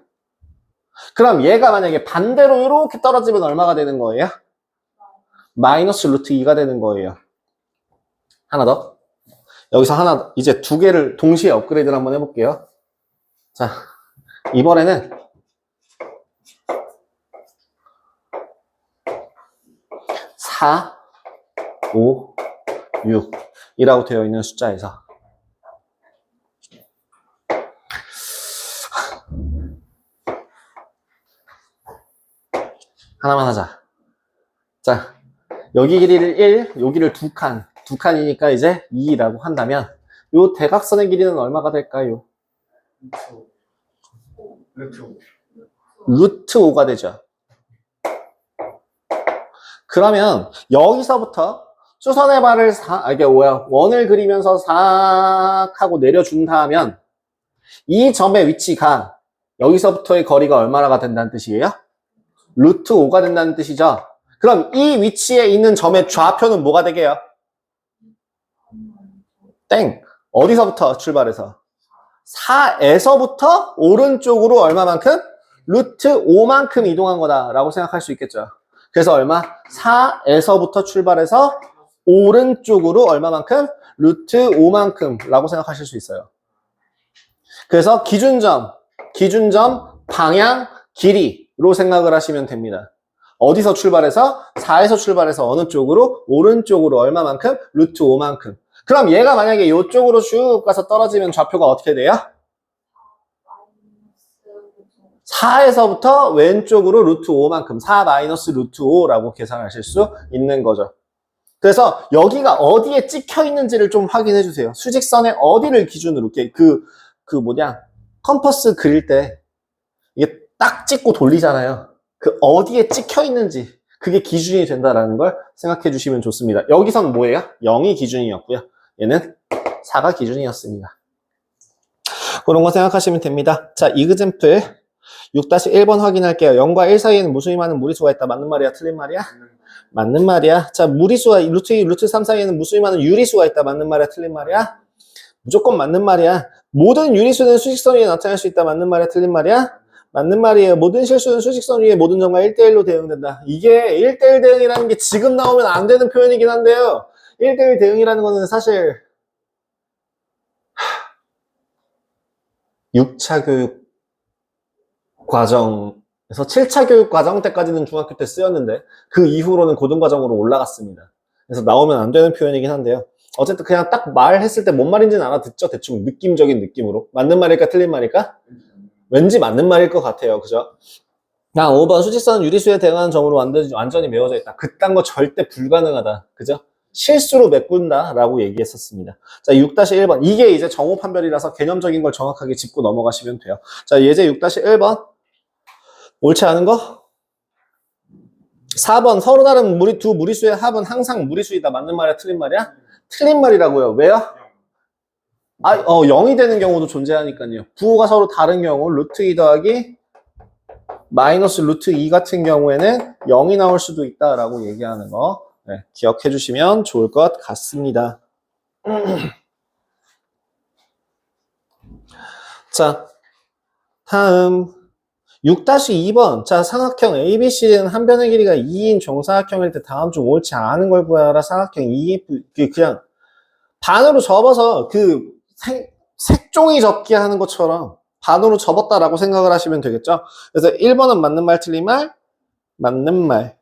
그럼 얘가 만약에 반대로 이렇게 떨어지면 얼마가 되는 거예요? 마이너스 루트 2가 되는 거예요. 하나 더. 여기서 이제 두 개를 동시에 업그레이드를 한번 해볼게요. 자, 이번에는 4, 5, 6 이라고 되어 있는 숫자에서 하나만 하자. 자, 여기 길이를 1, 여기를 2칸이니까 이제 2라고 한다면 요 대각선의 길이는 얼마가 될까요? 루트 5. 루트 5가 되죠. 그러면 여기서부터 수선의 발을 이게 뭐야? 원을 그리면서 싹 하고 내려준다면 이 점의 위치가 여기서부터의 거리가 얼마나 된다는 뜻이에요? 루트 5가 된다는 뜻이죠. 그럼 이 위치에 있는 점의 좌표는 뭐가 되게요? 땡. 어디서부터 출발해서? 4에서부터 오른쪽으로 얼마만큼? 루트 5만큼 이동한 거다라고 생각할 수 있겠죠. 그래서 얼마? 4에서부터 출발해서 오른쪽으로 얼마만큼? 루트 5만큼 라고 생각하실 수 있어요. 그래서 기준점, 방향, 길이로 생각을 하시면 됩니다. 어디서 출발해서? 4에서 출발해서 어느 쪽으로? 오른쪽으로 얼마만큼? 루트 5만큼. 그럼 얘가 만약에 이쪽으로 쭉 가서 떨어지면 좌표가 어떻게 돼요? 4에서부터 왼쪽으로 루트 5만큼, 4 마이너스 루트 5라고 계산하실 수 있는 거죠. 그래서 여기가 어디에 찍혀 있는지를 좀 확인해 주세요. 수직선의 어디를 기준으로, 컴퍼스 그릴 때 이게 딱 찍고 돌리잖아요. 그 어디에 찍혀 있는지, 그게 기준이 된다라는 걸 생각해 주시면 좋습니다. 여기선 뭐예요? 0이 기준이었고요. 얘는 4가 기준이었습니다. 그런 거 생각하시면 됩니다. 자, 이그젬플 6-1번 확인할게요. 0과 1 사이에는 무수히 많은 무리수가 있다. 맞는 말이야? 틀린 말이야? 맞는 말이야. 자, 무리수와 루트 2, 루트 3 사이에는 무수히 많은 유리수가 있다. 맞는 말이야? 틀린 말이야? 무조건 맞는 말이야. 모든 유리수는 수직선 위에 나타날 수 있다. 맞는 말이야? 틀린 말이야? 맞는 말이에요. 모든 실수는 수직선 위에 모든 점과 1대1로 대응된다. 이게 1대1 대응이라는 게 지금 나오면 안 되는 표현이긴 한데요. 1대1 대응이라는 거는 사실 6차 교육 과정에서 7차 교육 과정 때까지는 중학교 때 쓰였는데 그 이후로는 고등과정으로 올라갔습니다. 그래서 나오면 안 되는 표현이긴 한데요. 어쨌든 그냥 딱 말했을 때 뭔 말인지는 알아듣죠? 대충 느낌적인 느낌으로. 맞는 말일까 틀린 말일까? 왠지 맞는 말일 것 같아요. 그죠? 5번 수직선 유리수에 대응하는 점으로 완전히 메워져 있다. 그딴 거 절대 불가능하다. 그죠? 실수로 메꾼다 라고 얘기했었습니다. 자, 6-1번. 이게 이제 정오 판별이라서 개념적인 걸 정확하게 짚고 넘어가시면 돼요. 자, 예제 6-1번. 옳지 않은 거? 4번. 서로 다른 두 무리수의 합은 항상 무리수이다. 맞는 말이야? 틀린 말이야? 틀린 말이라고요. 왜요? 0이 되는 경우도 존재하니까요. 부호가 서로 다른 경우 루트 2 더하기 마이너스 루트 2 같은 경우에는 0이 나올 수도 있다라고 얘기하는 거 기억해 주시면 좋을 것 같습니다. 자, 다음 6-2번. 자, 삼각형 ABC는 한 변의 길이가 2인 정사각형일 때 다음 중 옳지 않은 걸 구하라. 삼각형 EF 그냥 반으로 접어서 색종이 접기 하는 것처럼 반으로 접었다라고 생각을 하시면 되겠죠. 그래서 1번은 맞는 말 틀린 말? 맞는 말.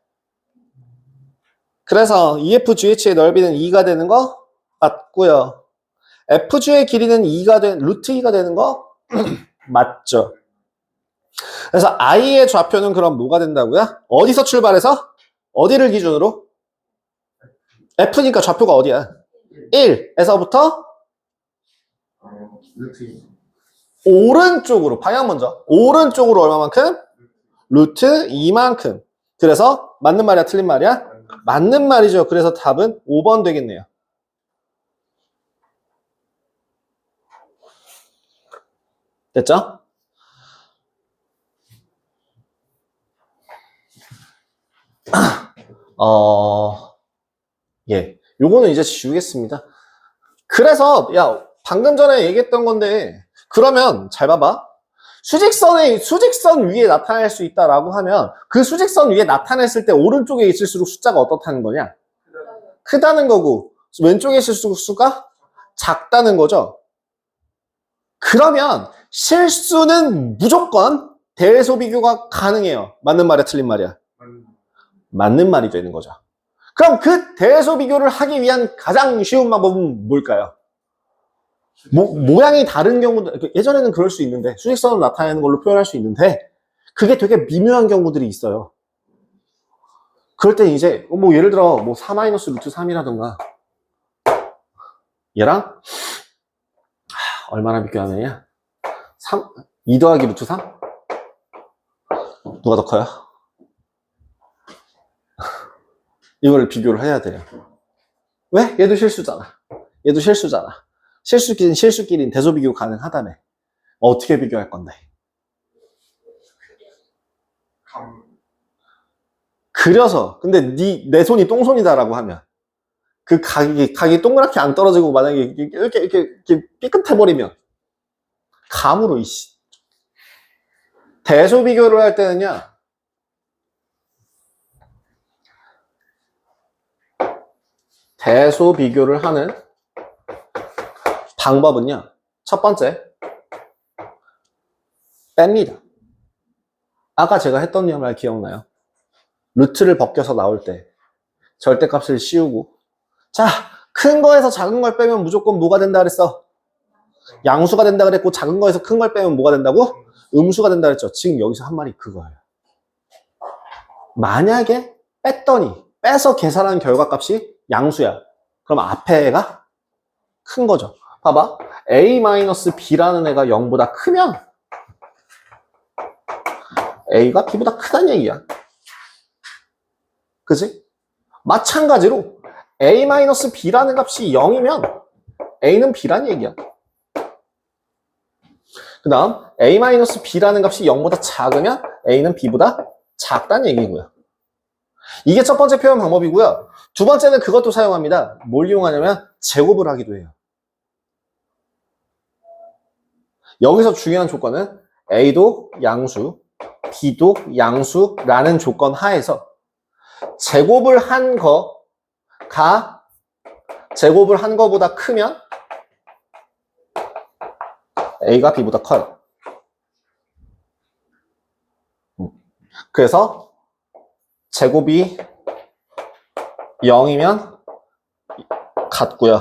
그래서 EFGH의 넓이는 2가 되는 거 맞고요. FG의 길이는 루트 2가 되는 거 맞죠. 그래서 I의 좌표는 그럼 뭐가 된다고요? 어디서 출발해서? 어디를 기준으로? F니까 좌표가 어디야? 1에서부터 루트 2. 오른쪽으로, 방향 먼저. 오른쪽으로 얼마만큼? 루트 2만큼. 그래서 맞는 말이야, 틀린 말이야? 맞는 말이죠. 그래서 답은 5번 되겠네요. 됐죠? 예. 요거는 이제 지우겠습니다. 그래서, 방금 전에 얘기했던 건데, 그러면, 잘 봐봐. 수직선 위에 나타낼 수 있다라고 하면, 그 수직선 위에 나타냈을 때 오른쪽에 있을수록 숫자가 어떻다는 거냐? 크다는 거고, 왼쪽에 있을수록 수가 작다는 거죠. 그러면, 실수는 무조건 대소 비교가 가능해요. 맞는 말이야, 틀린 말이야? 맞는 말이 되는 거죠. 그럼 그 대소 비교를 하기 위한 가장 쉬운 방법은 뭘까요? 모양이 다른 경우도, 예전에는 그럴 수 있는데, 수직선을 나타내는 걸로 표현할 수 있는데, 그게 되게 미묘한 경우들이 있어요. 그럴 때 이제, 예를 들어, 4 마이너스 루트 3이라던가, 얘랑 얼마나 비교하느냐? 2 더하기 루트 3? 누가 더 커요? 이거를 비교를 해야 돼요. 왜? 얘도 실수잖아. 얘도 실수잖아. 실수끼리는 대소 비교 가능하다며. 어떻게 비교할 건데? 그려서. 근데 내 손이 똥손이다라고 하면 그 각이 동그랗게 안 떨어지고 만약에 이렇게 삐끗해버리면 감으로 이씨. 대소 비교를 할 때는요. 대소 비교를 하는 방법은요. 첫 번째 뺍니다. 아까 제가 했던 말 기억나요? 루트를 벗겨서 나올 때 절대값을 씌우고 자, 큰 거에서 작은 걸 빼면 무조건 뭐가 된다 그랬어? 양수가 된다 그랬고 작은 거에서 큰 걸 빼면 뭐가 된다고? 음수가 된다 그랬죠. 지금 여기서 한 말이 그거예요. 만약에 빼서 계산한 결과값이 양수야. 그럼 앞에 애가 큰 거죠. 봐봐. a-b라는 애가 0보다 크면 a가 b보다 크다는 얘기야. 그지? 마찬가지로 a-b라는 값이 0이면 a는 b라는 얘기야. 그 다음 a-b라는 값이 0보다 작으면 a는 b보다 작다는 얘기고요. 이게 첫 번째 표현 방법이고요. 두 번째는 그것도 사용합니다. 뭘 이용하냐면 제곱을 하기도 해요. 여기서 중요한 조건은 a도 양수, b도 양수라는 조건 하에서 제곱을 한 거보다 크면 a가 b보다 커요. 그래서 제곱이 0이면 같고요.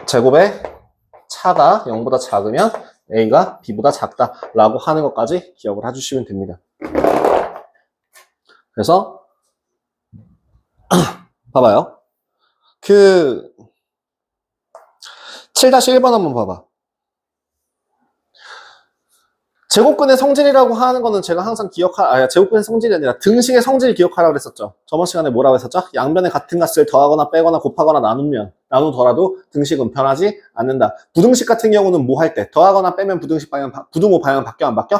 제곱의 차가 0보다 작으면 a가 b보다 작다라고 하는 것까지 기억을 해주시면 됩니다. 그래서 봐봐요. 7-1번 한번 봐봐. 제곱근의 성질이라고 하는 거는 제가 항상 제곱근의 성질이 아니라 등식의 성질 기억하라고 그랬었죠. 저번 시간에 뭐라고 했었죠? 양변에 같은 값을 더하거나 빼거나 곱하거나 나누더라도 등식은 변하지 않는다. 부등식 같은 경우는 뭐 할 때? 더하거나 빼면 부등호 방향 바뀌어 안 바뀌어?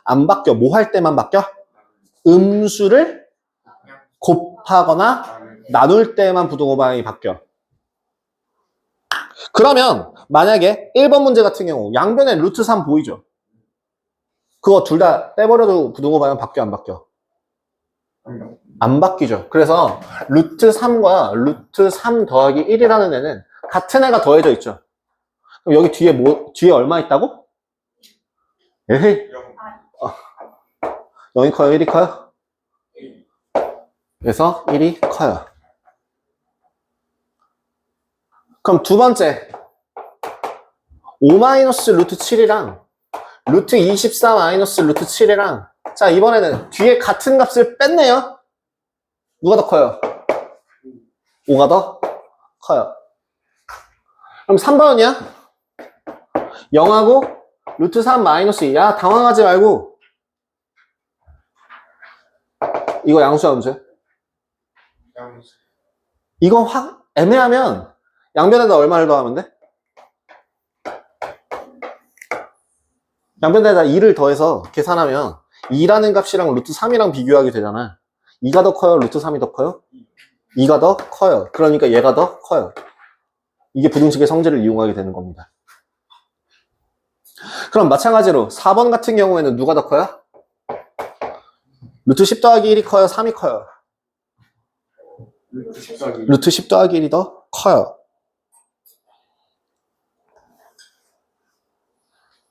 안 바뀌어. 뭐 할 때만 바뀌어? 음수를 곱하거나 나눌 때만 부등호 방향이 바뀌어. 그러면 만약에 1번 문제 같은 경우 양변에 루트 3 보이죠? 그거 둘 다 빼버려도 부등호 방향 바뀌어 안 바뀌어? 안 바뀌죠. 그래서 루트 3과 루트 3 더하기 1이라는 애는 같은 애가 더해져 있죠. 그럼 여기 뒤에 얼마 있다고? 에헤이. 0이 커요? 1이 커요? 그래서 1이 커요. 그럼 두 번째 5-루트 7이랑 루트 24 마이너스 루트 7이랑 자 이번에는 뒤에 같은 값을 뺐네요. 누가 더 커요? 5가 더 커요. 그럼 3번은요? 0하고 루트 3 마이너스 2. 야 당황하지 말고 이거 양수야 음수야? 양수. 이거 확 애매하면 양변에다 얼마를 더하면 돼? 양변에다 2를 더해서 계산하면 2라는 값이랑 루트 3이랑 비교하게 되잖아. 2가 더 커요? 루트 3이 더 커요? 2가 더 커요. 그러니까 얘가 더 커요. 이게 부등식의 성질을 이용하게 되는 겁니다. 그럼 마찬가지로 4번 같은 경우에는 누가 더 커요? 루트 10 더하기 1이 커요? 3이 커요? 루트 10 더하기 1이 더 커요.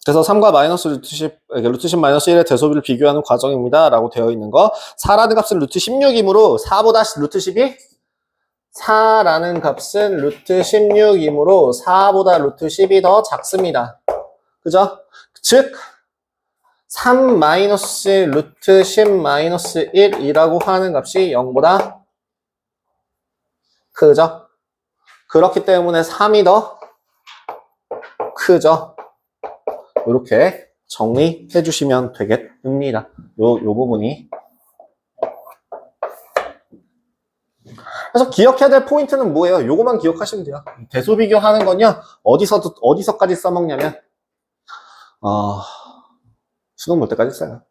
그래서 3과 마이너스 루트 10 마이너스 1의 대소비를 비교하는 과정입니다. 라고 되어 있는 거. 4라는 값은 루트 16이므로 4보다 루트 10이? 4라는 값은 루트 16이므로 4보다 루트 10이 더 작습니다. 그죠? 즉, 3 마이너스 루트 10 마이너스 1이라고 하는 값이 0보다 크죠? 그렇기 때문에 3이 더 크죠? 이렇게 정리해 주시면 되겠습니다. 요 부분이. 그래서 기억해야 될 포인트는 뭐예요? 요거만 기억하시면 돼요. 대소 비교하는 건요, 어디서까지 써먹냐면, 수능 볼 때까지 써요.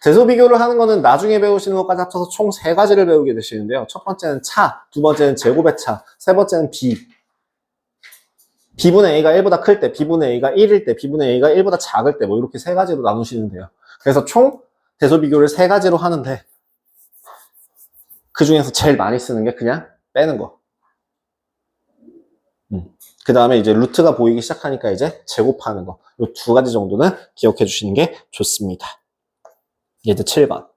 대소 비교를 하는 거는 나중에 배우시는 것까지 합쳐서 총 3가지를 배우게 되시는데요. 첫 번째는 차, 두 번째는 제곱의 차, 세 번째는 비. B분의 A가 1보다 클 때, B분의 A가 1일 때, B분의 A가 1보다 작을 때, 뭐 이렇게 3가지로 나누시면 돼요. 그래서 총 대소 비교를 3가지로 하는데, 그 중에서 제일 많이 쓰는 게 그냥 빼는 거. 그 다음에 이제 루트가 보이기 시작하니까 이제 제곱하는 거. 이 2가지 정도는 기억해 주시는 게 좋습니다. 예제 7번.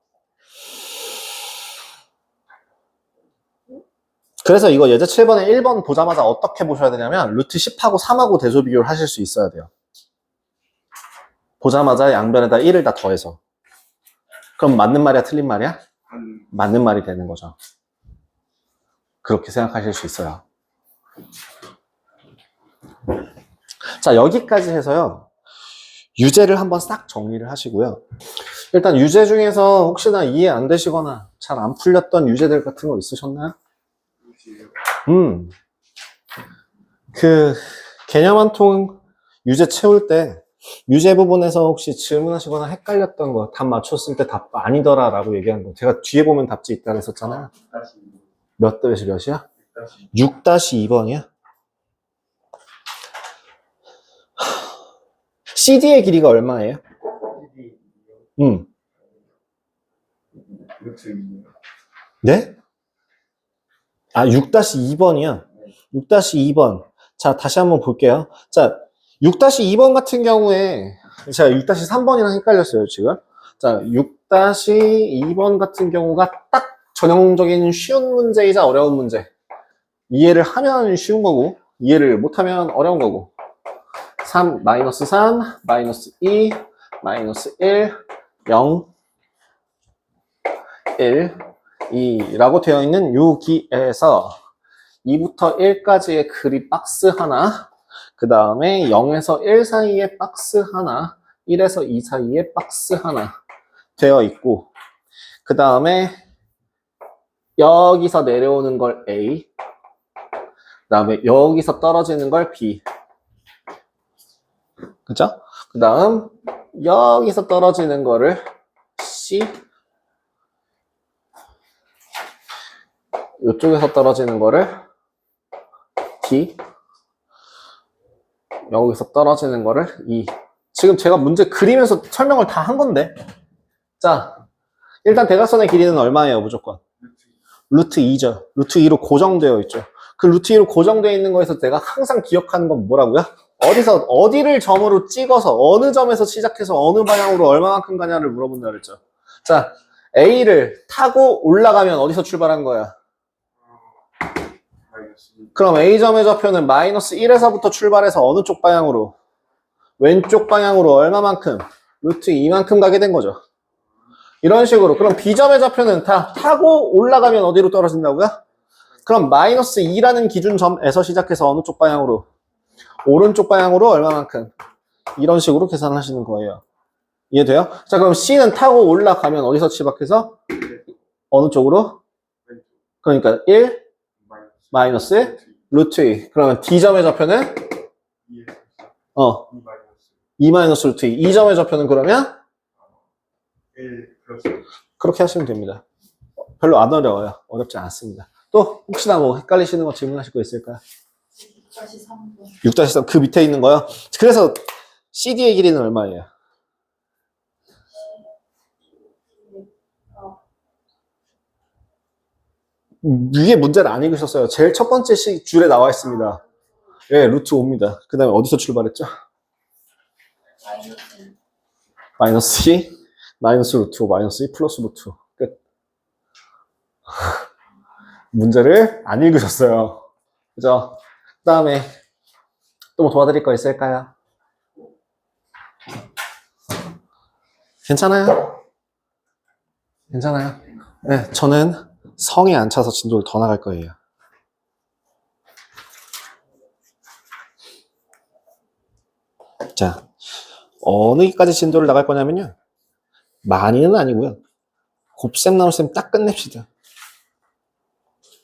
그래서 이거 예제 7번에 1번 보자마자 어떻게 보셔야 되냐면 루트 10하고 3하고 대소 비교를 하실 수 있어야 돼요. 보자마자 양변에다 1을 다 더해서. 그럼 맞는 말이야 틀린 말이야? 맞는 말이 되는 거죠. 그렇게 생각하실 수 있어요. 자, 여기까지 해서요. 유제를 한번 싹 정리를 하시고요. 일단 유제 중에서 혹시나 이해 안 되시거나 잘 안 풀렸던 유제들 같은 거 있으셨나요? 그 개념 한 통 유제 채울 때 유제 부분에서 혹시 질문하시거나 헷갈렸던 거 답 맞췄을 때 답 아니더라 라고 얘기한 거 제가 뒤에 보면 답지 있다고 했었잖아요. 몇 대시 몇이야? 6-2번이야? CD의 길이가 얼마예요? 네? 아, 6-2번이야. 6-2번. 자, 다시 한번 볼게요. 자, 6-2번 같은 경우에, 제가 6-3번이랑 헷갈렸어요, 지금. 자, 6-2번 같은 경우가 딱 전형적인 쉬운 문제이자 어려운 문제. 이해를 하면 쉬운 거고, 이해를 못하면 어려운 거고. 3, -3, -2, -1, 0, 1, 2라고 되어 있는 여기에서 2부터 1까지의 그리 박스 하나, 그 다음에 0에서 1 사이에 박스 하나, 1에서 2 사이에 박스 하나 되어 있고, 그 다음에 여기서 내려오는 걸 A, 그 다음에 여기서 떨어지는 걸 B, 그죠? 그 다음 여기서 떨어지는 거를 C, 이쪽에서 떨어지는 거를 D, 여기서 떨어지는 거를 E. 지금 제가 문제 그리면서 설명을 다 한 건데. 자, 일단 대각선의 길이는 얼마예요, 무조건? 루트 2죠. 루트 2로 고정되어 있죠. 그 루트 2로 고정되어 있는 거에서 내가 항상 기억하는 건 뭐라고요? 어디를 점으로 찍어서 어느 점에서 시작해서 어느 방향으로 얼마만큼 가냐를 물어본다 그랬죠. 자, A를 타고 올라가면 어디서 출발한 거야? 그럼 A점의 좌표는 -1에서부터 출발해서 어느 쪽 방향으로? 왼쪽 방향으로 얼마만큼? 루트 2만큼 가게 된 거죠. 이런 식으로. 그럼 B점의 좌표는 다 타고 올라가면 어디로 떨어진다고요? 그럼 -2라는 기준점에서 시작해서 어느 쪽 방향으로? 오른쪽 방향으로 얼마만큼? 이런 식으로 계산을 하시는 거예요. 이해돼요? 자, 그럼 C는 타고 올라가면 어디서 시작해서? 어느 쪽으로? 그러니까 1, 마이너스 루트 2. 그러면 D점의 좌표는? 2 마이너스 루트 2. 2점의 좌표는 그러면? 1 플러스 그렇게 하시면 됩니다. 별로 안 어려워요. 어렵지 않습니다. 또 혹시나 뭐 헷갈리시는 거 질문하실 거 있을까요? 6-3번. 6-3 그 밑에 있는 거요. 그래서 CD의 길이는 얼마예요? 위에 문제를 안 읽으셨어요. 제일 첫 번째 줄에 나와 있습니다. 예, 루트 5입니다. 그 다음에 어디서 출발했죠? 마이너스 2, 마이너스 루트 5, 마이너스 2 플러스 루트 5. 끝. 문제를 안 읽으셨어요. 그죠? 그 다음에 또 뭐 도와드릴 거 있을까요? 괜찮아요? 괜찮아요? 네, 저는 성에 안 차서 진도를 더 나갈 거예요. 자, 어느까지 진도를 나갈 거냐면요. 많이는 아니고요. 곱셈 나눗셈 딱 끝냅시다.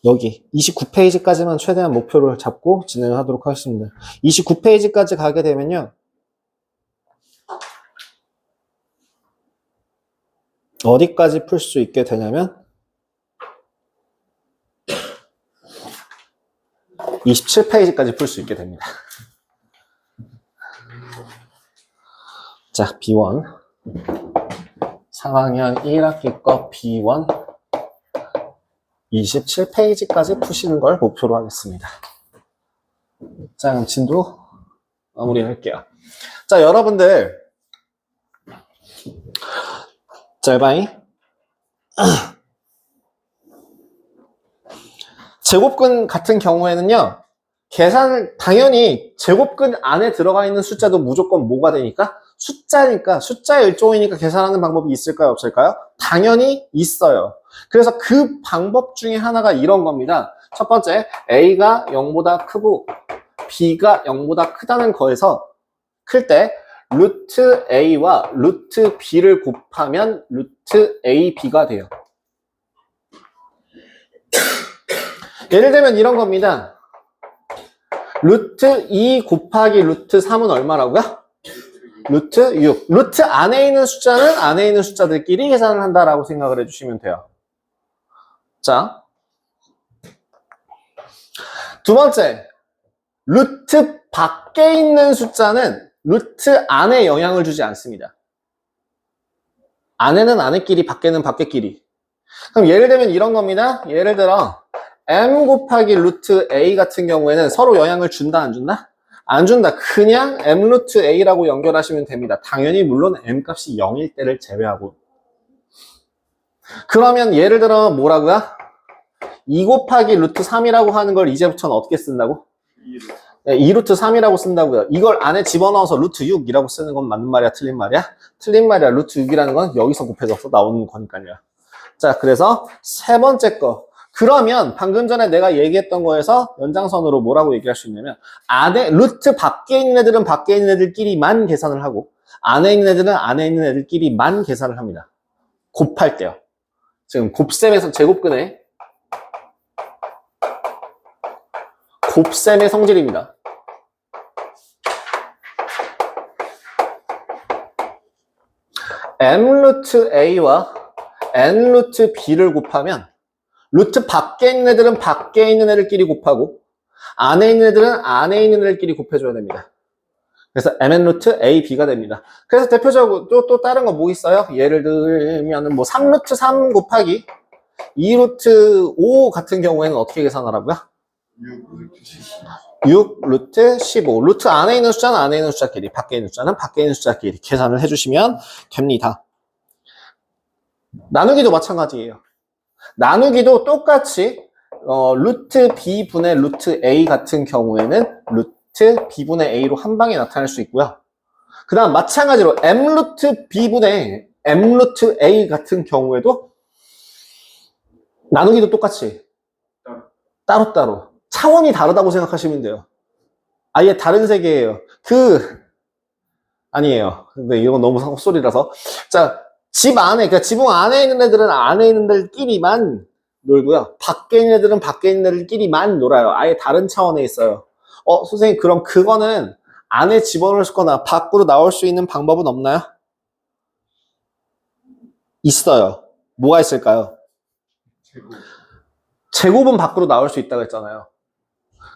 여기 29페이지까지만 최대한 목표를 잡고 진행을 하도록 하겠습니다. 29페이지까지 가게 되면요. 어디까지 풀 수 있게 되냐면 27페이지까지 풀 수 있게 됩니다. 자, B1 3학년 1학기 거 B1 27페이지까지 푸시는 걸 목표로 하겠습니다. 자, 그럼 진도 마무리할게요. 자, 여러분들 짤바이 제곱근 같은 경우에는요, 계산을 당연히 제곱근 안에 들어가 있는 숫자도 무조건 뭐가 되니까? 숫자니까, 숫자의 일종이니까 계산하는 방법이 있을까요? 없을까요? 당연히 있어요. 그래서 그 방법 중에 하나가 이런 겁니다. 첫 번째, A가 0보다 크고 B가 0보다 크다는 거에서 클 때 루트 A와 루트 B를 곱하면 루트 AB가 돼요. 예를 들면 이런 겁니다. 루트 2 곱하기 루트 3은 얼마라고요? 루트 6. 루트 안에 있는 숫자는 안에 있는 숫자들끼리 계산을 한다라고 생각을 해주시면 돼요. 자, 두 번째, 루트 밖에 있는 숫자는 루트 안에 영향을 주지 않습니다. 안에는 안에끼리, 밖에는 밖에끼리. 그럼 예를 들면 이런 겁니다. 예를 들어 m 곱하기 루트 a 같은 경우에는 서로 영향을 준다, 안 준다? 안 준다. 그냥 m 루트 a라고 연결하시면 됩니다. 당연히 물론 m 값이 0일 때를 제외하고. 그러면 예를 들어 뭐라고요? 2 곱하기 루트 3이라고 하는 걸 이제부터는 어떻게 쓴다고? 2 루트 3이라고 쓴다고요. 이걸 안에 집어넣어서 루트 6이라고 쓰는 건 맞는 말이야, 틀린 말이야? 틀린 말이야. 루트 6이라는 건 여기서 곱해져서 나오는 거니까요. 자, 그래서 세 번째 거. 그러면 방금 전에 내가 얘기했던 거에서 연장선으로 뭐라고 얘기할 수 있냐면, 안에 루트 밖에 있는 애들은 밖에 있는 애들끼리만 계산을 하고 안에 있는 애들은 안에 있는 애들끼리만 계산을 합니다. 곱할 때요. 지금 곱셈에서 제곱근의 곱셈의 성질입니다. m 루트 a와 n 루트 b를 곱하면 루트 밖에 있는 애들은 밖에 있는 애들끼리 곱하고 안에 있는 애들은 안에 있는 애들끼리 곱해줘야 됩니다. 그래서 mn 루트 a, b가 됩니다. 그래서 대표적으로 또 다른 거 뭐 있어요? 예를 들면 뭐 3 루트 3 곱하기 2 루트 5 같은 경우에는 어떻게 계산하라고요? 6 루트 15. 루트 안에 있는 숫자는 안에 있는 숫자끼리, 밖에 있는 숫자는 밖에 있는 숫자끼리 계산을 해주시면 됩니다. 나누기도 마찬가지예요. 나누기도 똑같이 루트 b분의 루트 a 같은 경우에는 루트 b분의 a로 한 방에 나타날 수 있고요. 그 다음 마찬가지로 m 루트 b분의 m 루트 a 같은 경우에도 나누기도 똑같이 따로따로 차원이 다르다고 생각하시면 돼요. 아예 다른 세계예요. 아니에요. 근데 이건 너무 헛소리라서. 자, 집 안에, 그러니까 지붕 안에 있는 애들은 안에 있는 애들끼리만 놀고요. 밖에 있는 애들은 밖에 있는 애들끼리만 놀아요. 아예 다른 차원에 있어요. 선생님, 그럼 그거는 안에 집어넣거나 밖으로 나올 수 있는 방법은 없나요? 있어요. 뭐가 있을까요? 제곱은 밖으로 나올 수 있다고 했잖아요.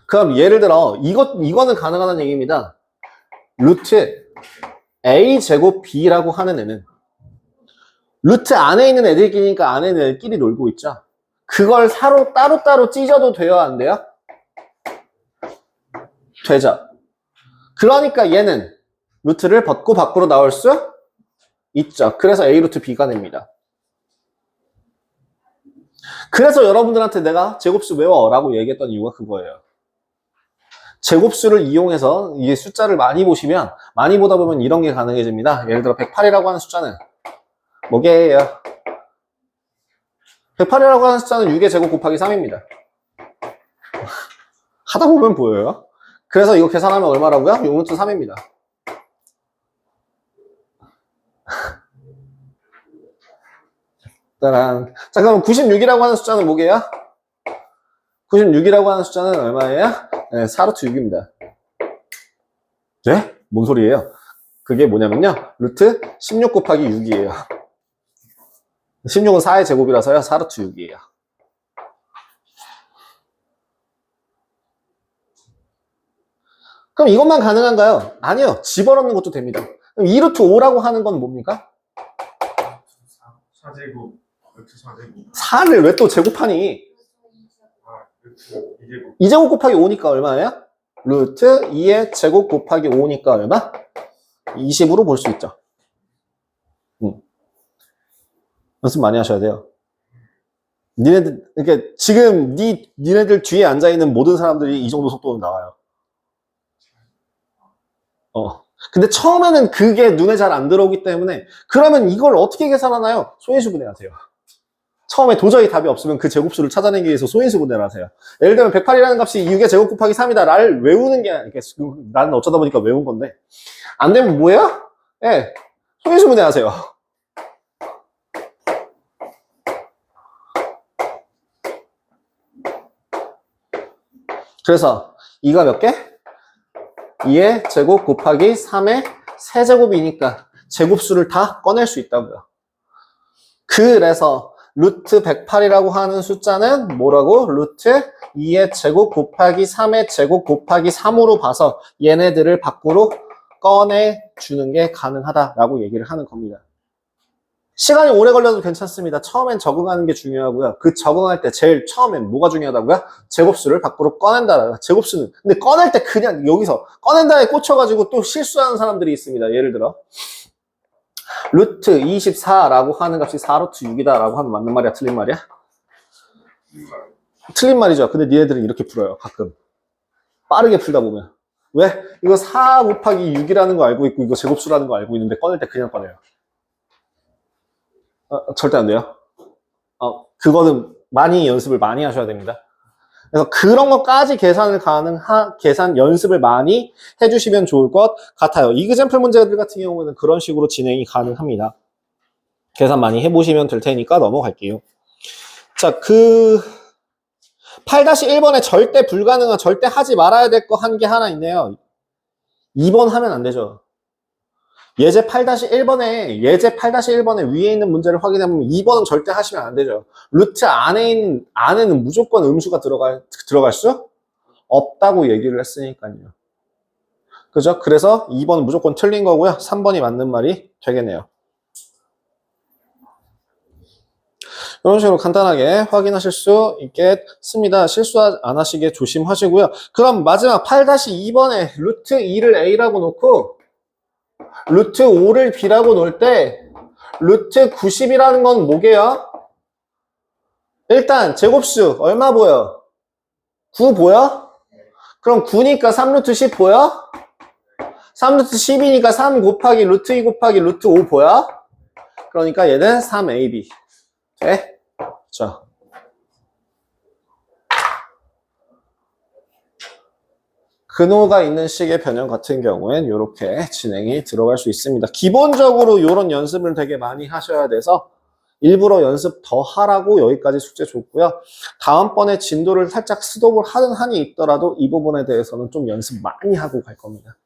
그럼 예를 들어 이거는 가능하다는 얘기입니다. 루트 a 제곱 b라고 하는 애는 루트 안에 있는 애들끼리니까 안에 있는 애들끼리 놀고 있죠. 그걸 따로따로 찢어도 돼요, 안 돼요? 되죠. 그러니까 얘는 루트를 벗고 밖으로 나올 수 있죠. 그래서 a 루트 b가 됩니다. 그래서 여러분들한테 내가 제곱수 외워라고 얘기했던 이유가 그거예요. 제곱수를 이용해서 이 숫자를 많이 보시면, 많이 보다 보면 이런 게 가능해집니다. 예를 들어 108이라고 하는 숫자는 뭐게요? 108이라고 하는 숫자는 6의 제곱 곱하기 3입니다. 하다 보면 보여요. 그래서 이거 계산하면 얼마라고요? 6루트 3입니다. 따란. 자, 그럼 96이라고 하는 숫자는 뭐게요? 96이라고 하는 숫자는 얼마예요? 네, 4루트 6입니다. 네? 뭔 소리예요? 그게 뭐냐면요. 루트 16 곱하기 6이에요. 16은 4의 제곱이라서요. 4루트 6이에요. 그럼 이것만 가능한가요? 아니요. 집어넣는 것도 됩니다. 그럼 2루트 5라고 하는 건 뭡니까? 4제곱, 루트 4제곱, 4를 왜 또 제곱하니? 아, 루트 2제곱, 2제곱 곱하기 5니까 얼마예요? 루트 2의 제곱 곱하기 5니까 얼마? 20으로 볼 수 있죠. 연습 많이 하셔야 돼요. 니네들, 이렇게 지금 니네들 뒤에 앉아있는 모든 사람들이 이 정도 속도로 나와요. 근데 처음에는 그게 눈에 잘 안 들어오기 때문에 그러면 이걸 어떻게 계산하나요? 소인수분해 하세요. 처음에 도저히 답이 없으면 그 제곱수를 찾아내기 위해서 소인수분해를 하세요. 예를 들면 108이라는 값이 6의 제곱 곱하기 3이다. 를 외우는 게 아니라 나는 어쩌다 보니까 외운 건데 안 되면 뭐예요? 예, 소인수분해 하세요. 그래서 이가 몇 개? 2의 제곱 곱하기 3의 세제곱이니까 제곱수를 다 꺼낼 수 있다고요. 그래서 루트 108이라고 하는 숫자는 뭐라고? 루트 2의 제곱 곱하기 3의 제곱 곱하기 3으로 봐서 얘네들을 밖으로 꺼내주는 게 가능하다라고 얘기를 하는 겁니다. 시간이 오래 걸려도 괜찮습니다. 처음엔 적응하는 게 중요하고요. 그 적응할 때 제일 처음엔 뭐가 중요하다고요? 제곱수를 밖으로 꺼낸다. 제곱수는. 근데 꺼낼 때 그냥 여기서 꺼낸다에 꽂혀가지고 또 실수하는 사람들이 있습니다. 예를 들어 루트 24라고 하는 값이 4루트 6이다라고 하면 맞는 말이야? 틀린 말이야? 틀린 말이죠. 근데 니네들은 이렇게 풀어요. 가끔. 빠르게 풀다 보면. 왜? 이거 4 곱하기 6이라는 거 알고 있고 이거 제곱수라는 거 알고 있는데 꺼낼 때 그냥 꺼내요. 절대 안 돼요. 그거는 많이 연습을 많이 하셔야 됩니다. 그래서 그런 것까지 계산 연습을 많이 해주시면 좋을 것 같아요. 이그젠플 문제들 같은 경우는 그런 식으로 진행이 가능합니다. 계산 많이 해보시면 될 테니까 넘어갈게요. 자, 8-1번에 절대 불가능한, 절대 하지 말아야 될 거 한 게 하나 있네요. 2번 하면 안 되죠. 예제 8-1번에 위에 있는 문제를 확인해보면 2번은 절대 하시면 안 되죠. 루트 안에는 무조건 음수가 들어갈 수 없다고 얘기를 했으니까요. 그죠? 그래서 2번은 무조건 틀린 거고요. 3번이 맞는 말이 되겠네요. 이런 식으로 간단하게 확인하실 수 있겠습니다. 실수 안 하시게 조심하시고요. 그럼 마지막 8-2번에 루트 2를 A라고 놓고 루트 5를 B라고 놓을 때 루트 90이라는 건 뭐게요? 일단 제곱수 얼마 보여? 9 보여? 그럼 9니까 3루트 10 보여? 3루트 10이니까 3 곱하기 루트 2 곱하기 루트 5 보여? 그러니까 얘는 3AB 돼? 자, 근호가 있는 식의 변형 같은 경우엔 이렇게 진행이 들어갈 수 있습니다. 기본적으로 이런 연습을 되게 많이 하셔야 돼서 일부러 연습 더 하라고 여기까지 숙제 줬고요. 다음번에 진도를 살짝 스톱을 하는 한이 있더라도 이 부분에 대해서는 좀 연습 많이 하고 갈 겁니다.